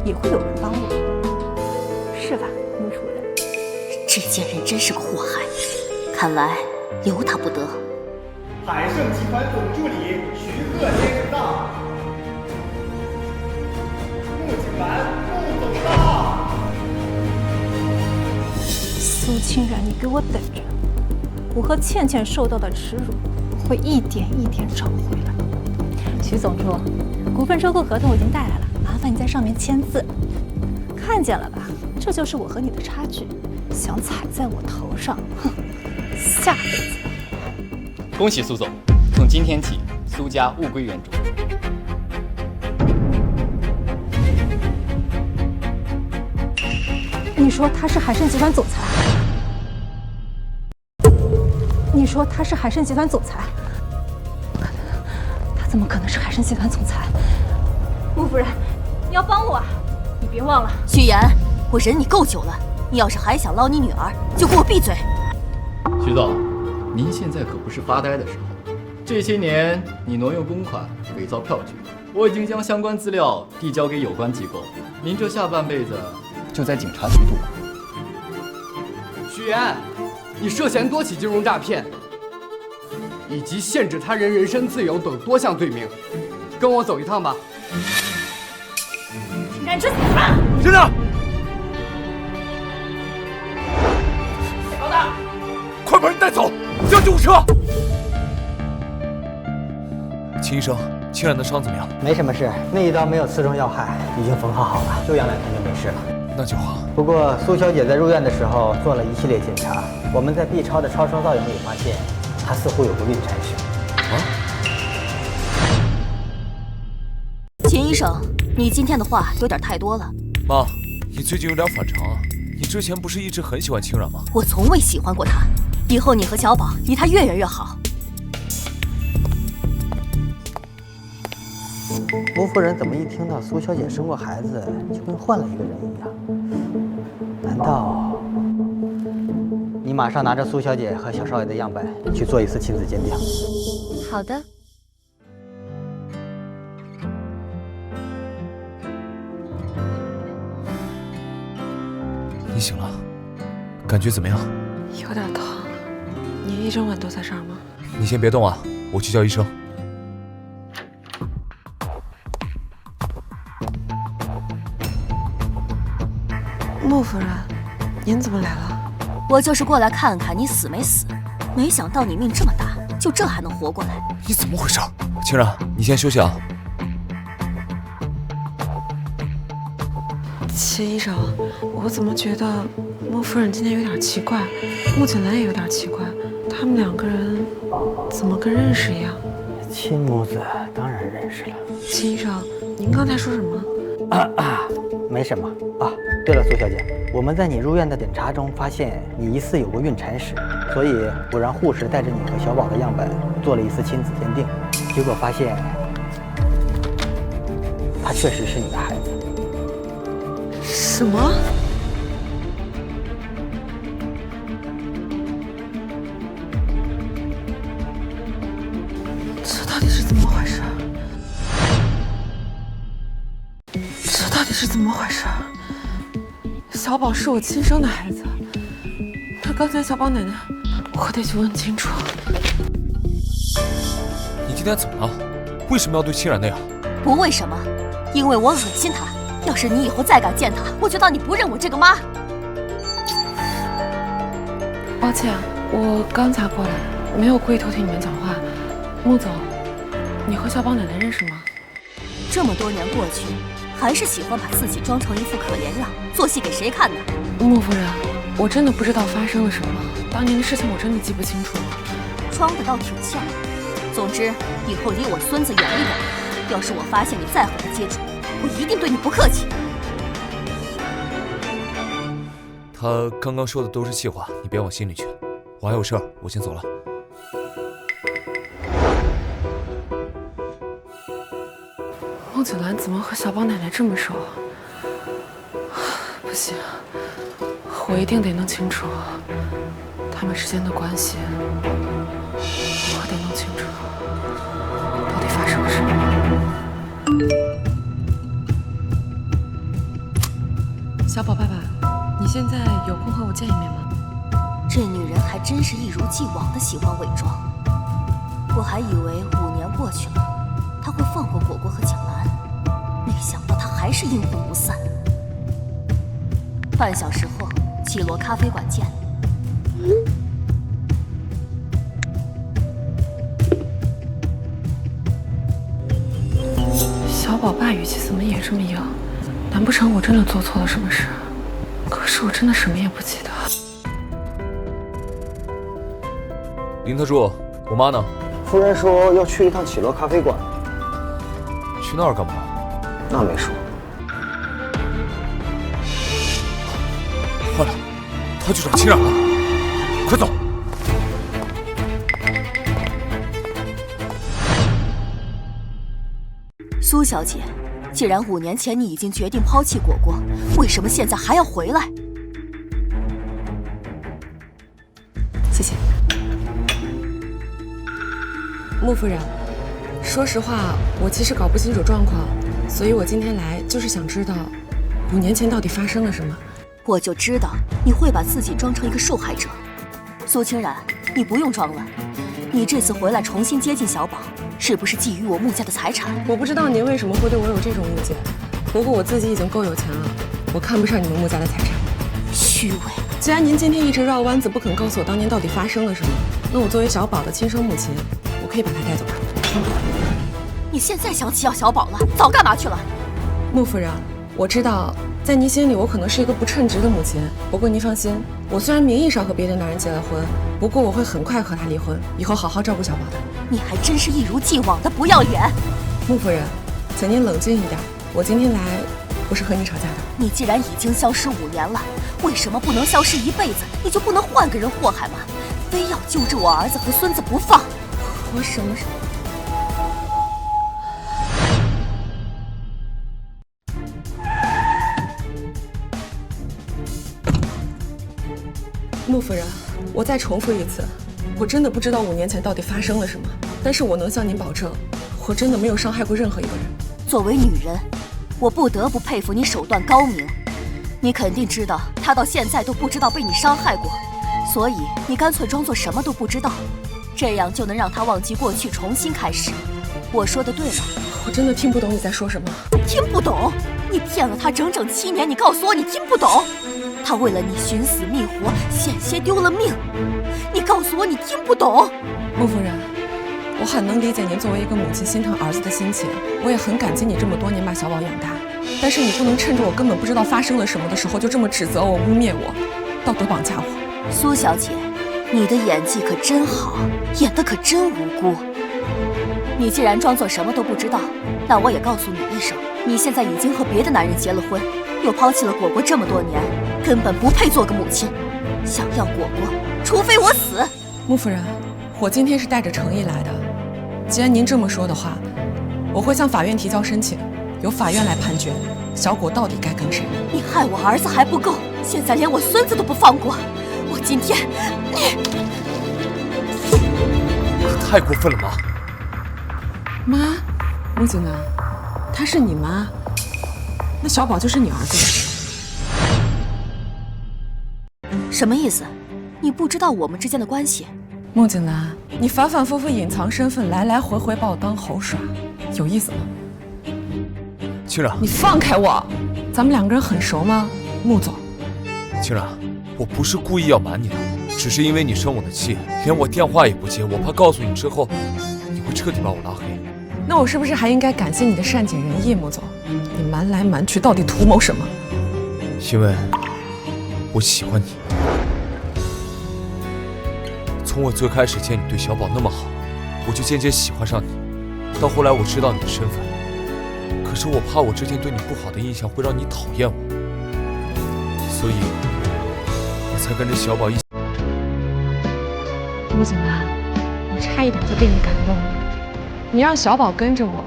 也会有人帮我，是吧，穆主任？这贱人真是个祸害，看来留他不得。海盛集团总助理徐鹤先生到，穆景兰，穆总到。苏清染，你给我等着，我和倩倩受到的耻辱，我会一点一点找回来。徐总助，股份收购合同我已经带来了，麻烦你在上面签字。看见了吧，这就是我和你的差距。想踩在我头上，哼，下辈子。恭喜苏总，从今天起，苏家物归原主。你说他是海盛集团总裁？你说他是海盛集团总裁？他怎么可能是海盛集团总裁？穆夫人，你要帮我啊！你别忘了，许言，我忍你够久了，你要是还想捞你女儿，就给我闭嘴！徐总，您现在可不是发呆的时候。这些年你挪用公款、伪造票据，我已经将相关资料递交给有关机构。您这下半辈子就在警察局度过。许言，你涉嫌多起金融诈骗，以及限制他人人身自由等多项罪名，跟我走一趟吧。竟然真死了！先生，老大，快把人带走，叫救护车！秦医生，清染的伤怎么样？没什么事，那一刀没有刺中要害，已经缝好了，休养2天就没事了。那就好。不过苏小姐在入院的时候做了一系列检查，我们在 B 超的超声造影里发现，她似乎有个孕产史。啊？秦医生，你今天的话有点太多了。妈，你最近有点反常啊！你之前不是一直很喜欢清染吗？我从未喜欢过他，以后你和小宝离他越远越好。吴夫人怎么一听到苏小姐生过孩子，就跟换了一个人一样？难道你马上拿着苏小姐和小少爷的样本去做一次亲子鉴定？好的。你醒了，感觉怎么样？有点疼。你一整晚都在这儿吗？你先别动啊，我去叫医生。穆夫人，您怎么来了？我就是过来看看你死没死，没想到你命这么大，就这还能活过来。你怎么回事？清然，你先休息啊。齐医生，我怎么觉得穆夫人今天有点奇怪，穆景兰也有点奇怪，他们两个人怎么跟认识一样？亲母子当然认识了。齐医生，您刚才说什么？没什么啊。对了，苏小姐，我们在你入院的检查中发现你疑似有过孕产史，所以我让护士带着你和小宝的样本做了一次亲子鉴定，结果发现他确实是你的孩子。什么？这到底是怎么回事？这到底是怎么回事？小宝是我亲生的孩子，那刚才小宝奶奶，我得去问清楚。你今天怎么了？为什么要对清然那样？不为什么，因为我恶心他。要是你以后再敢见他，我就当你不认我这个妈。抱歉，我刚才过来，没有故意偷听你们讲话。穆总，你和小宝奶奶认识吗？这么多年过去，还是喜欢把自己装成一副可怜样，做戏给谁看呢？穆夫人，我真的不知道发生了什么，当年的事情我真的记不清楚了。装的倒挺像。总之，以后离我孙子远一点。要是我发现你再和他接触，我一定对你不客气。他刚刚说的都是气话，你别往心里去。我还有事儿，我先走了。孟景兰怎么和小宝奶奶这么熟？不行，我一定得弄清楚他们之间的关系。我得弄清楚到底发生了什么。小宝爸爸，你现在有空和我见一面吗？这女人还真是一如既往的喜欢伪装。我还以为5年过去了，她会放过果果和景兰，没想到她还是阴魂不散。半小时后，绮罗咖啡馆见。小宝爸语气怎么也这么硬？难不成我真的做错了什么事？可是我真的什么也不记得。林特助，我妈呢？夫人说要去一趟绮罗咖啡馆。去那儿干嘛？那没说。坏了，他去找清然了，快走！苏小姐，既然5年前你已经决定抛弃果果，为什么现在还要回来？谢谢。穆夫人，说实话，我其实搞不清楚状况，所以我今天来就是想知道5年前到底发生了什么。我就知道你会把自己装成一个受害者。苏清然，你不用装了，你这次回来重新接近小宝，是不是觊觎我穆家的财产？我不知道您为什么会对我有这种误解，不过我自己已经够有钱了，我看不上你们穆家的财产。虚伪！既然您今天一直绕弯子，不肯告诉我当年到底发生了什么，那我作为小宝的亲生母亲，我可以把他带走吧？你现在想起要小宝了，早干嘛去了？穆夫人，我知道在您心里我可能是一个不称职的母亲，不过您放心，我虽然名义上和别的男人结了婚，不过我会很快和他离婚，以后好好照顾小宝的。你还真是一如既往的不要脸。穆夫人，请您冷静一点，我今天来不是和你吵架的。你既然已经消失5年了，为什么不能消失一辈子？你就不能换个人祸害吗？非要揪着我儿子和孙子不放？我什么？穆夫人，我再重复一次，我真的不知道5年前到底发生了什么，但是我能向您保证，我真的没有伤害过任何一个人。作为女人，我不得不佩服你手段高明。你肯定知道他到现在都不知道被你伤害过，所以你干脆装作什么都不知道，这样就能让他忘记过去，重新开始。我说的对吗？我真的听不懂你在说什么。听不懂？你骗了他整整7年，你告诉我你听不懂？他为了你寻死觅活，险些丢了命，你告诉我你听不懂？穆夫人，我很能理解您作为一个母亲心疼儿子的心情，我也很感激你这么多年把小宝养大，但是你不能趁着我根本不知道发生了什么的时候就这么指责我、污蔑我，道德绑架我。苏小姐，你的演技可真好，演的可真无辜。你既然装作什么都不知道，那我也告诉你一声，你现在已经和别的男人结了婚，又抛弃了果果这么多年，根本不配做个母亲。想要果果，除非我死。穆夫人，我今天是带着诚意来的。既然您这么说的话，我会向法院提交申请，由法院来判决小果到底该跟谁。你害我儿子还不够，现在连我孙子都不放过。我今天，你太过分了，妈！妈，穆景南，她是你妈，那小宝就是你儿子。什么意思？你不知道我们之间的关系？穆景南，你反反复复隐藏身份，来来回回把我当猴耍，有意思吗？清冉，你放开我！咱们两个人很熟吗，穆总？清冉，我不是故意要瞒你的，只是因为你生我的气，连我电话也不接，我怕告诉你之后，你会彻底把我拉黑。那我是不是还应该感谢你的善解人意，穆总？你瞒来瞒去，到底图谋什么？因为我喜欢你。从我最开始见你对小宝那么好，我就渐渐喜欢上你，到后来我知道你的身份，可是我怕我之前对你不好的印象会让你讨厌我，所以我才跟着小宝一起。穆景南，我差一点就被你感动了。你让小宝跟着我，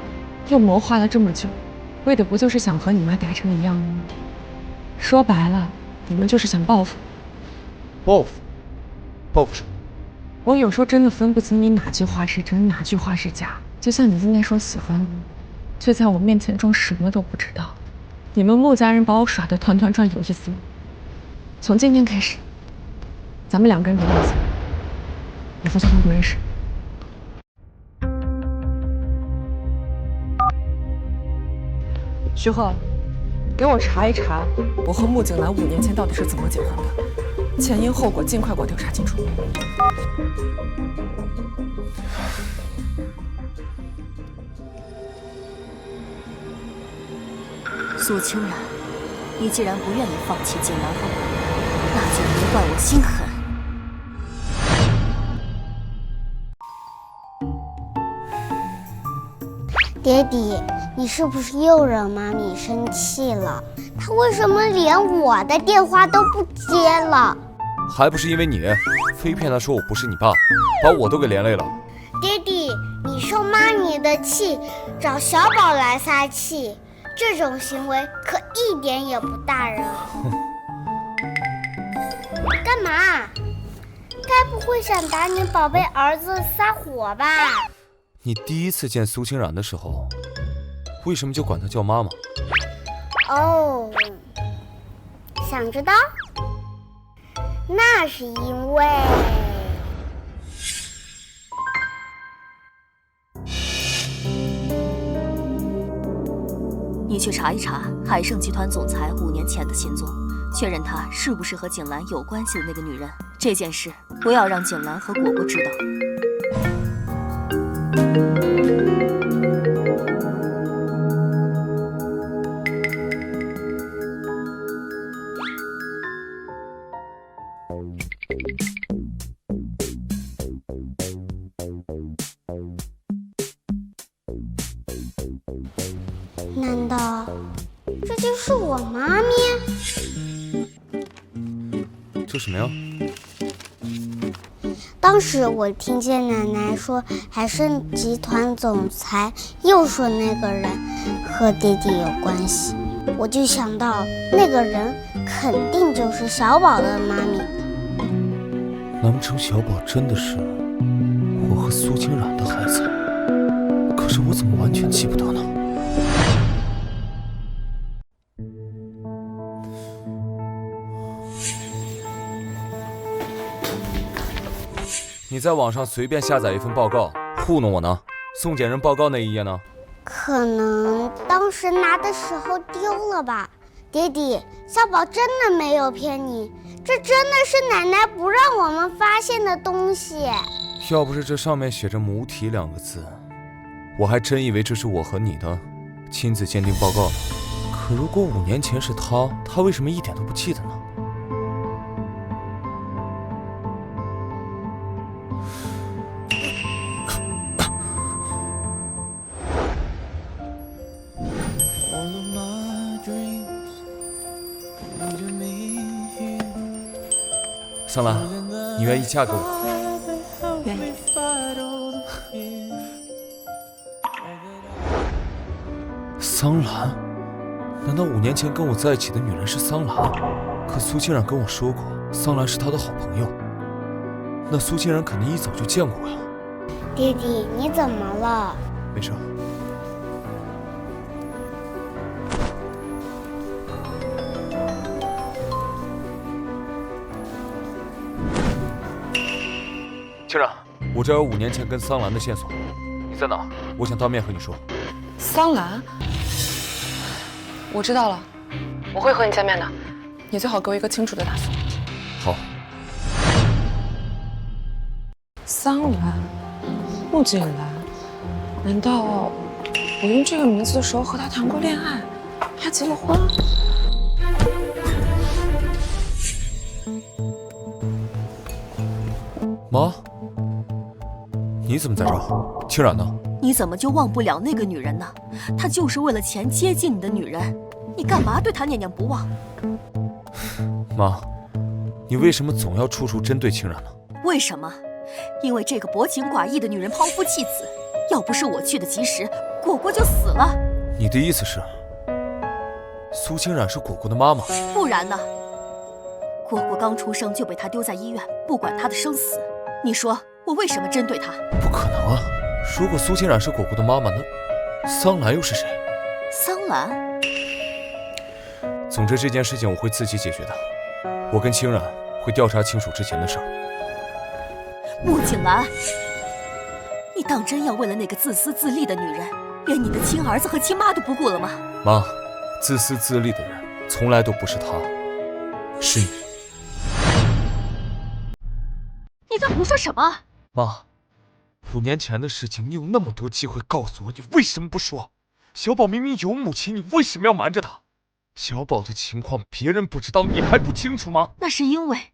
又谋划了这么久，为的不就是想和你妈达成一样的目的？说白了，你们就是想报复。报复？报复什么？我有时候真的分不清你哪句话是真，哪句话是假。就像你今天说喜欢我，却在我面前装什么都不知道。你们穆家人把我耍得团团转，有意思吗？从今天开始，咱们两个人别联系，以后就当不认识。徐鹤，给我查一查，我和穆景南5年前到底是怎么结婚的，前因后果尽快给我调查清楚。苏清然，你既然不愿意放弃景南和我，那就别怪我心狠。爹地，你是不是又惹妈咪生气了？她为什么连我的电话都不接了？还不是因为你，非骗她说我不是你爸，把我都给连累了。爹地，你受妈咪的气，找小宝来撒气，这种行为可一点也不大人。干嘛？该不会想打你宝贝儿子撒火吧？你第一次见苏清然的时候，为什么就管她叫妈妈？哦，想知道？那是因为……你去查一查海盛集团总裁5年前的行踪，确认他是不是和景兰有关系的那个女人。这件事不要让景兰和果果知道。难道这就是我妈咪？这什么呀？当时我听见奶奶说海盛集团总裁又说那个人和爹地有关系，我就想到那个人肯定就是小宝的妈咪。难不成小宝真的是我和苏清然的孩子？可是我怎么完全记不得呢？你在网上随便下载一份报告糊弄我呢？送检人报告那一页呢？可能当时拿的时候丢了吧。爹地，小宝真的没有骗你，这真的是奶奶不让我们发现的东西。要不是这上面写着母体2个字，我还真以为这是我和你的亲子鉴定报告呢。可如果5年前是他为什么一点都不记得呢？桑兰，你愿意嫁给我？愿意。桑兰？难道5年前跟我在一起的女人是桑兰？可苏清然跟我说过，桑兰是他的好朋友。那苏清然肯定一早就见过我呀。爹地，你怎么了？没事。清然，我这有5年前跟桑兰的线索，你在哪？我想当面和你说。桑兰，我知道了，我会和你见面的，你最好给我一个清楚的答复。好。桑兰，穆景兰，难道我用这个名字的时候和他谈过恋爱，还结了婚？妈，你怎么在这儿？清然呢？你怎么就忘不了那个女人呢？她就是为了钱接近你的女人，你干嘛对她念念不忘？妈，你为什么总要处处针对清然呢？为什么？因为这个薄情寡义的女人抛夫弃子，要不是我去的及时，果果就死了。你的意思是，苏清然是果果的妈妈？不然呢？果果刚出生就被她丢在医院，不管她的生死。你说我为什么针对她？不可能啊！如果苏清然是果果的妈妈，那桑兰又是谁？桑兰？总之这件事情我会自己解决的，我跟清然会调查清楚之前的事儿。穆景兰，你当真要为了那个自私自利的女人，连你的亲儿子和亲妈都不顾了吗？妈，自私自利的人从来都不是她，是你。你在胡说什么？妈，5年前的事情你有那么多机会告诉我，你为什么不说？小宝明明有母亲，你为什么要瞒着她？小宝的情况别人不知道，你还不清楚吗？那是因为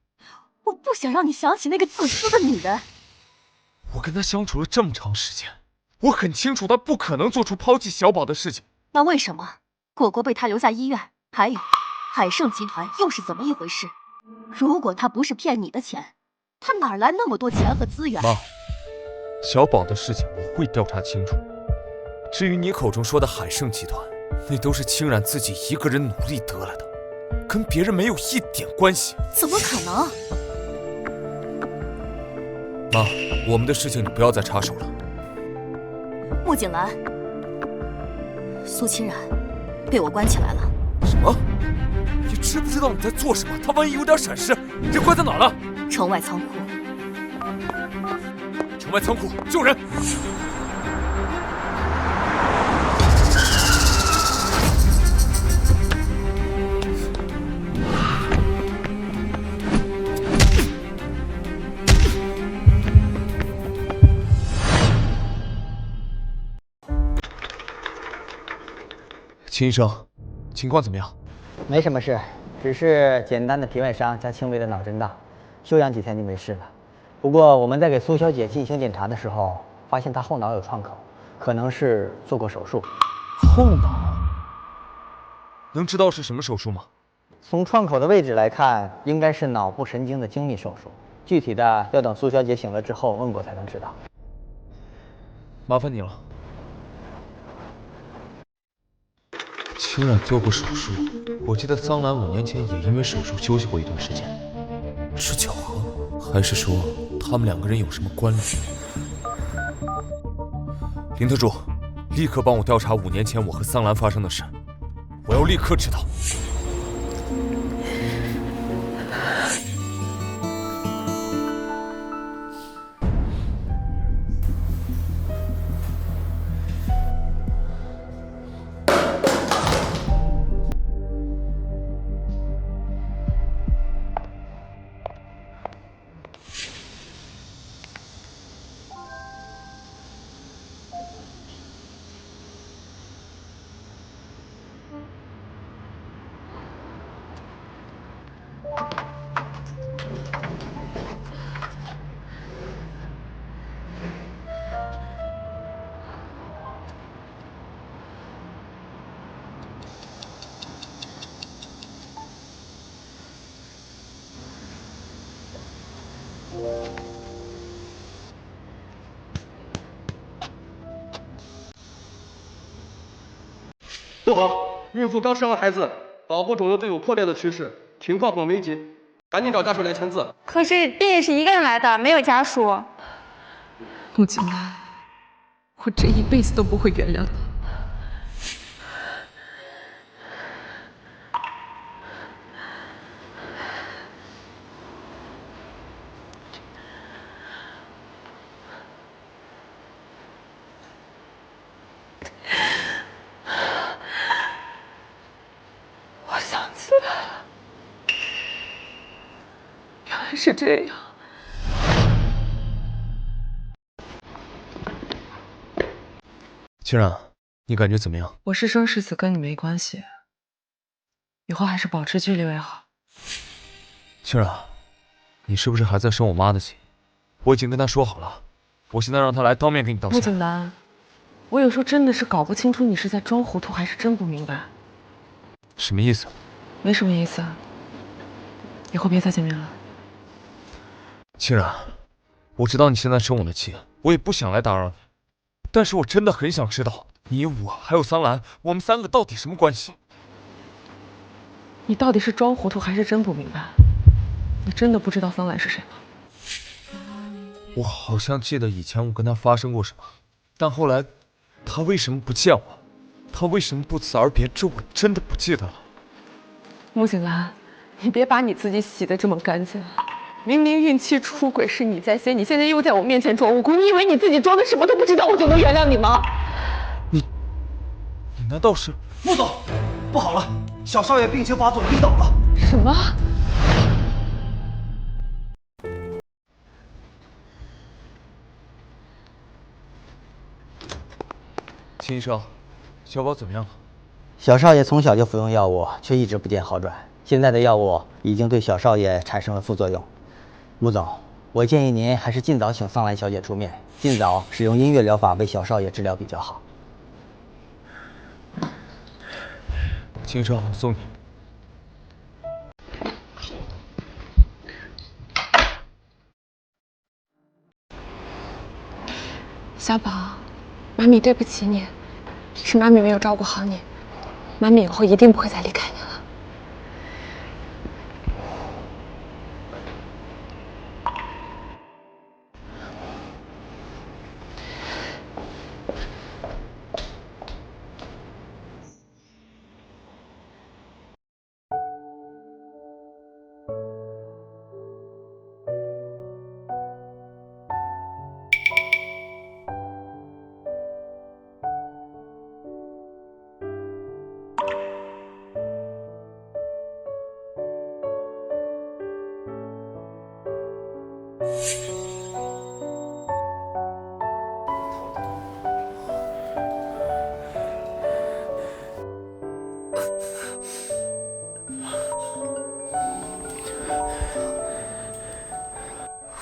我不想让你想起那个自私的女人。我跟她相处了这么长时间，我很清楚她不可能做出抛弃小宝的事情。那为什么果果被她留在医院？还有海盛集团又是怎么一回事？如果她不是骗你的钱，她哪来那么多钱和资源？妈，小宝的事情我会调查清楚。至于你口中说的海盛集团，那都是清然自己一个人努力得来的，跟别人没有一点关系。怎么可能？妈，我们的事情你不要再插手了。穆景兰，苏清然被我关起来了。什么？你知不知道你在做什么？他万一有点闪失，你这关在哪了？城外仓库。城外仓库，救人！秦医生，情况怎么样？没什么事，只是简单的皮外伤加轻微的脑震荡，休养几天就没事了。不过我们在给苏小姐进行检查的时候，发现她后脑有创口，可能是做过手术。后脑？能知道是什么手术吗？从创口的位置来看，应该是脑部神经的精密手术，具体的要等苏小姐醒了之后问过才能知道。麻烦你了。清然做过手术，我记得桑兰5年前也因为手术休息过一段时间，是巧合，还是说他们2个人有什么关联？林特助，立刻帮我调查5年前我和桑兰发生的事，我要立刻知道。不好，孕妇刚生了孩子，保护肿瘤都有破裂的趋势，情况很危急，赶紧找家属来签字。可是病人是一个人来的，没有家属。穆景兰，我这一辈子都不会原谅你。我想起来了，原来是这样。清然，你感觉怎么样？我是生是死跟你没关系，以后还是保持距离为好。清然，你是不是还在生我妈的气？我已经跟她说好了，我现在让她来当面给你道歉。穆景兰，我有时候真的是搞不清楚你是在装糊涂还是真不明白。什么意思？没什么意思，以后别再见面了。清然，我知道你现在生我的气，我也不想来打扰你，但是我真的很想知道，你我还有桑兰，我们三个到底什么关系？你到底是装糊涂还是真不明白？你真的不知道桑兰是谁吗？我好像记得以前我跟他发生过什么，但后来他为什么不见我？他为什么不辞而别？这我真的不记得了。穆景兰，你别把你自己洗得这么干净。明明孕期出轨是你在先，你现在又在我面前装无辜，你以为你自己装的什么都不知道，我就能原谅你吗？你难道是？穆总，不好了，小少爷病情发作，晕倒了。什么？秦医生，小宝怎么样了？小少爷从小就服用药物，却一直不见好转。现在的药物已经对小少爷产生了副作用。穆总，我建议您还是尽早请桑兰小姐出面，尽早使用音乐疗法为小少爷治疗比较好。秦医生，我送你。小宝，妈咪对不起你，是妈咪没有照顾好你，妈咪以后一定不会再离开你了。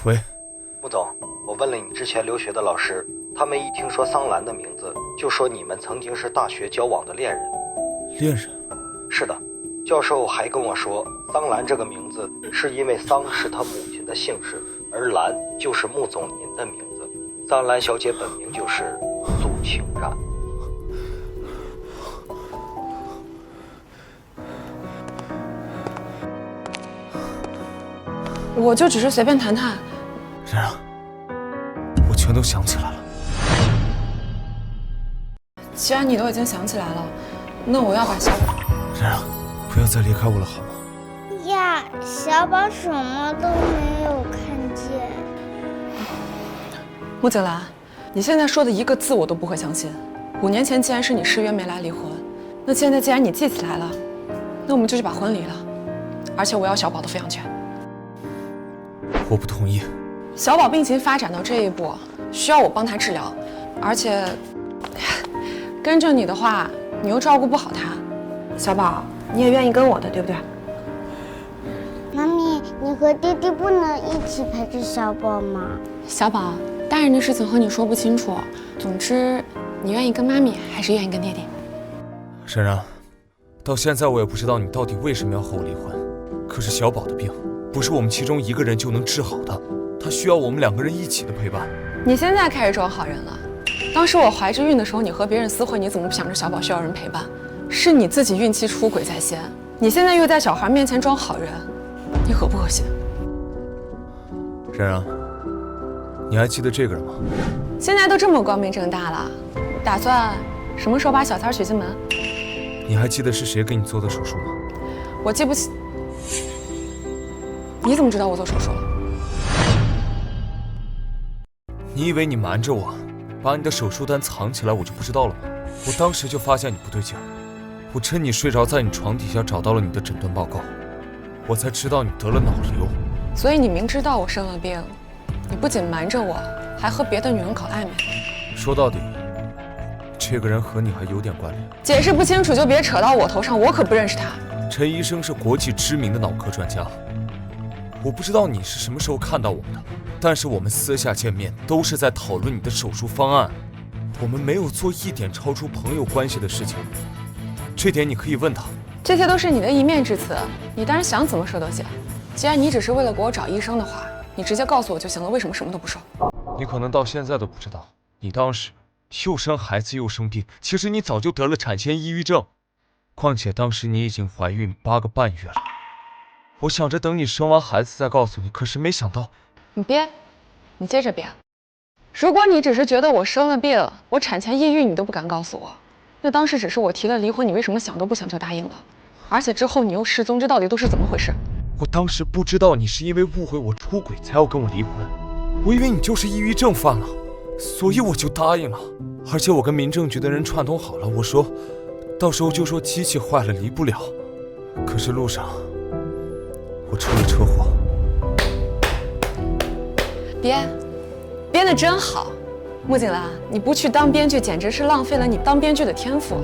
喂，穆总，我问了你之前留学的老师，他们一听说桑兰的名字，就说你们曾经是大学交往的恋人。恋人？是的，教授还跟我说，桑兰这个名字是因为桑是他母亲的姓氏，而兰就是穆总您的名字。桑兰小姐本名就是苏清然。我就只是随便谈谈。然然，我全都想起来了。既然你都已经想起来了，那我要把小宝……然然，不要再离开我了，好吗？呀，小宝什么都没有看见。穆景兰，你现在说的一个字我都不会相信。5年前既然是你失约没来离婚，那现在既然你记起来了，那我们就去把婚离了，而且我要小宝的抚养权。我不同意。小宝病情发展到这一步，需要我帮他治疗，而且跟着你的话，你又照顾不好他。小宝，你也愿意跟我的，对不对？妈咪，你和弟弟不能一起陪着小宝吗？小宝，大人的事情和你说不清楚。总之，你愿意跟妈咪，还是愿意跟弟弟？然然，到现在我也不知道你到底为什么要和我离婚。可是小宝的病，不是我们其中一个人就能治好的，他他需要我们2个人一起的陪伴。你现在开始装好人了。当时我怀着孕的时候，你和别人私会，你怎么不想着小宝需要人陪伴？是你自己孕期出轨在先，你现在又在小孩面前装好人，你恶不恶心？冉冉，你还记得这个人吗？现在都这么光明正大了，打算什么时候把小三娶进门？你还记得是谁给你做的手术吗？我记不起。你怎么知道我做手术了？你以为你瞒着我，把你的手术单藏起来，我就不知道了吗？我当时就发现你不对劲，我趁你睡着，在你床底下找到了你的诊断报告，我才知道你得了脑瘤。所以你明知道我生了病，你不仅瞒着我，还和别的女人搞暧昧。说到底，这个人和你还有点关联。解释不清楚就别扯到我头上，我可不认识他。陈医生是国际知名的脑科专家，我不知道你是什么时候看到我们的，但是我们私下见面都是在讨论你的手术方案，我们没有做一点超出朋友关系的事情，这点你可以问他。这些都是你的一面之词，你当然想怎么说都行。既然你只是为了给我找医生的话，你直接告诉我就行了，为什么什么都不说？你可能到现在都不知道，你当时又生孩子又生病，其实你早就得了产前抑郁症，况且当时你已经怀孕8个半月了。我想着等你生完孩子再告诉你，可是没想到。你憋，你接着憋。如果你只是觉得我生了病，我产前抑郁，你都不敢告诉我，那当时只是我提了离婚，你为什么想都不想就答应了？而且之后你又失踪，这到底都是怎么回事？我当时不知道你是因为误会我出轨才要跟我离婚，我以为你就是抑郁症犯了，所以我就答应了。而且我跟民政局的人串通好了，我说到时候就说机器坏了离不了，可是路上我出了车祸。编得真好，穆景兰，你不去当编剧，简直是浪费了你当编剧的天赋。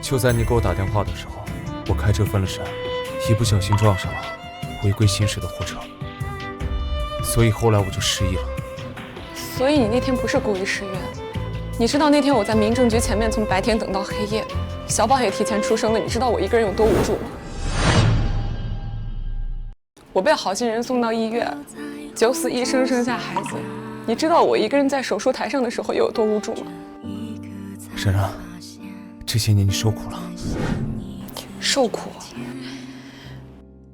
就在你给我打电话的时候，我开车分了神，一不小心撞上了违规行驶的货车，所以后来我就失忆了。所以你那天不是故意失约，你知道那天我在民政局前面从白天等到黑夜，小宝也提前出生了，你知道我一个人有多无助吗？我被好心人送到医院，9死1生生下孩子，你知道我一个人在手术台上的时候有多无助吗？冉冉，这些年你受苦了。受苦？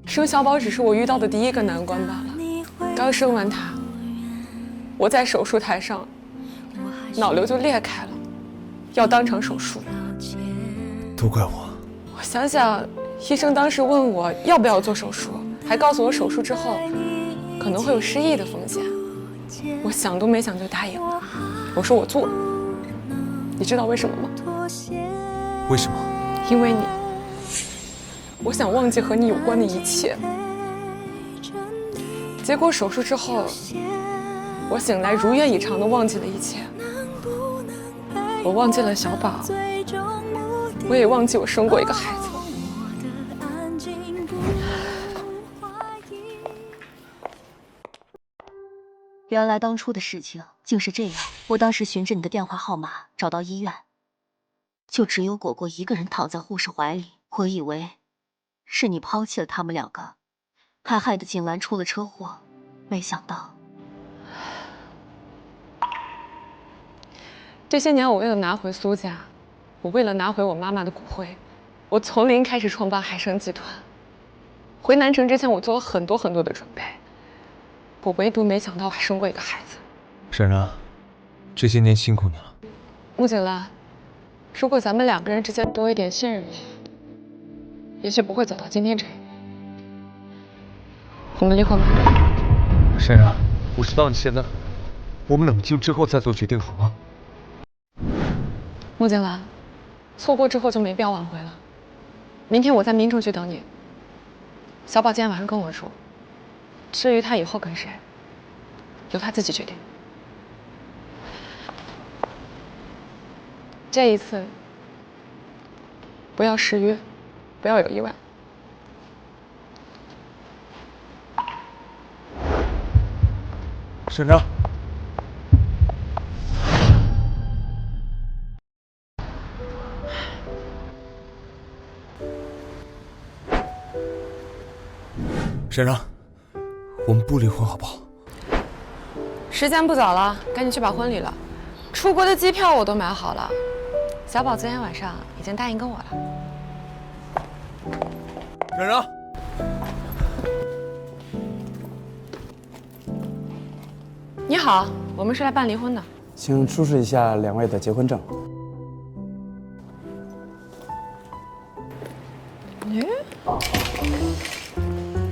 生小宝只是我遇到的第一个难关罢了。刚生完他，我在手术台上，脑瘤就裂开了，要当场手术。都怪我。我想想，医生当时问我要不要做手术，还告诉我手术之后可能会有失忆的风险。我想都没想就答应了。我说我做。你知道为什么吗？为什么？因为你，我想忘记和你有关的一切。结果手术之后，我醒来如愿以偿地忘记了一切。我忘记了小宝，我也忘记我生过一个孩子。原来当初的事情竟是这样。我当时循着你的电话号码找到医院，就只有果果一个人躺在护士怀里。我以为是你抛弃了他们2个，还害得景兰出了车祸，没想到。这些年我为了拿回苏家，我为了拿回我妈妈的骨灰，我从零开始创办海生集团。回南城之前，我做了很多的准备，我唯独没想到我还生过一个孩子。冉冉，这些年辛苦你了。穆景兰，如果咱们2个人之间多一点信任，也许不会走到今天这一步。我们离婚吧。冉冉，我知道你现在，我们冷静之后再做决定好吗？穆景兰，错过之后就没必要挽回了。明天我在民政局等你。小宝今天晚上跟我住，至于他以后跟谁，由他自己决定。这一次，不要失约，不要有意外。沈章。珊珊，我们不离婚好不好？时间不早了，赶紧去把婚礼了。出国的机票我都买好了，小宝昨天晚上已经答应跟我了。珊珊，你好，我们是来办离婚的。请出示一下2位的结婚证。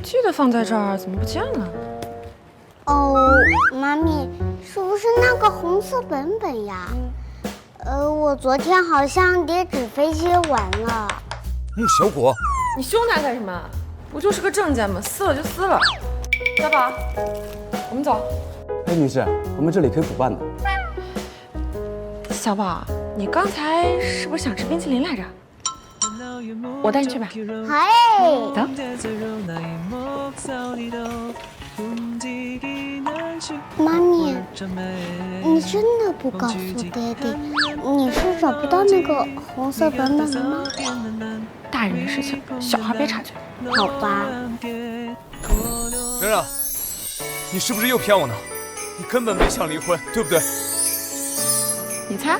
记得放在这儿，怎么不见了？哦，妈咪，是不是那个红色本本呀？我昨天好像叠纸飞机完了。小果，你凶他干什么？不就是个证件吗？撕了就撕了。小宝，我们走。哎，女士，我们这里可以补办的。小宝，你刚才是不是想吃冰淇淋来着？我带你去吧。好走。妈咪，你真的不告诉爹地，你是找不到那个红色本本了吗？大人的事情，小孩别插嘴。好吧。珊珊，你是不是又骗我呢？你根本没想离婚，对不对？你猜？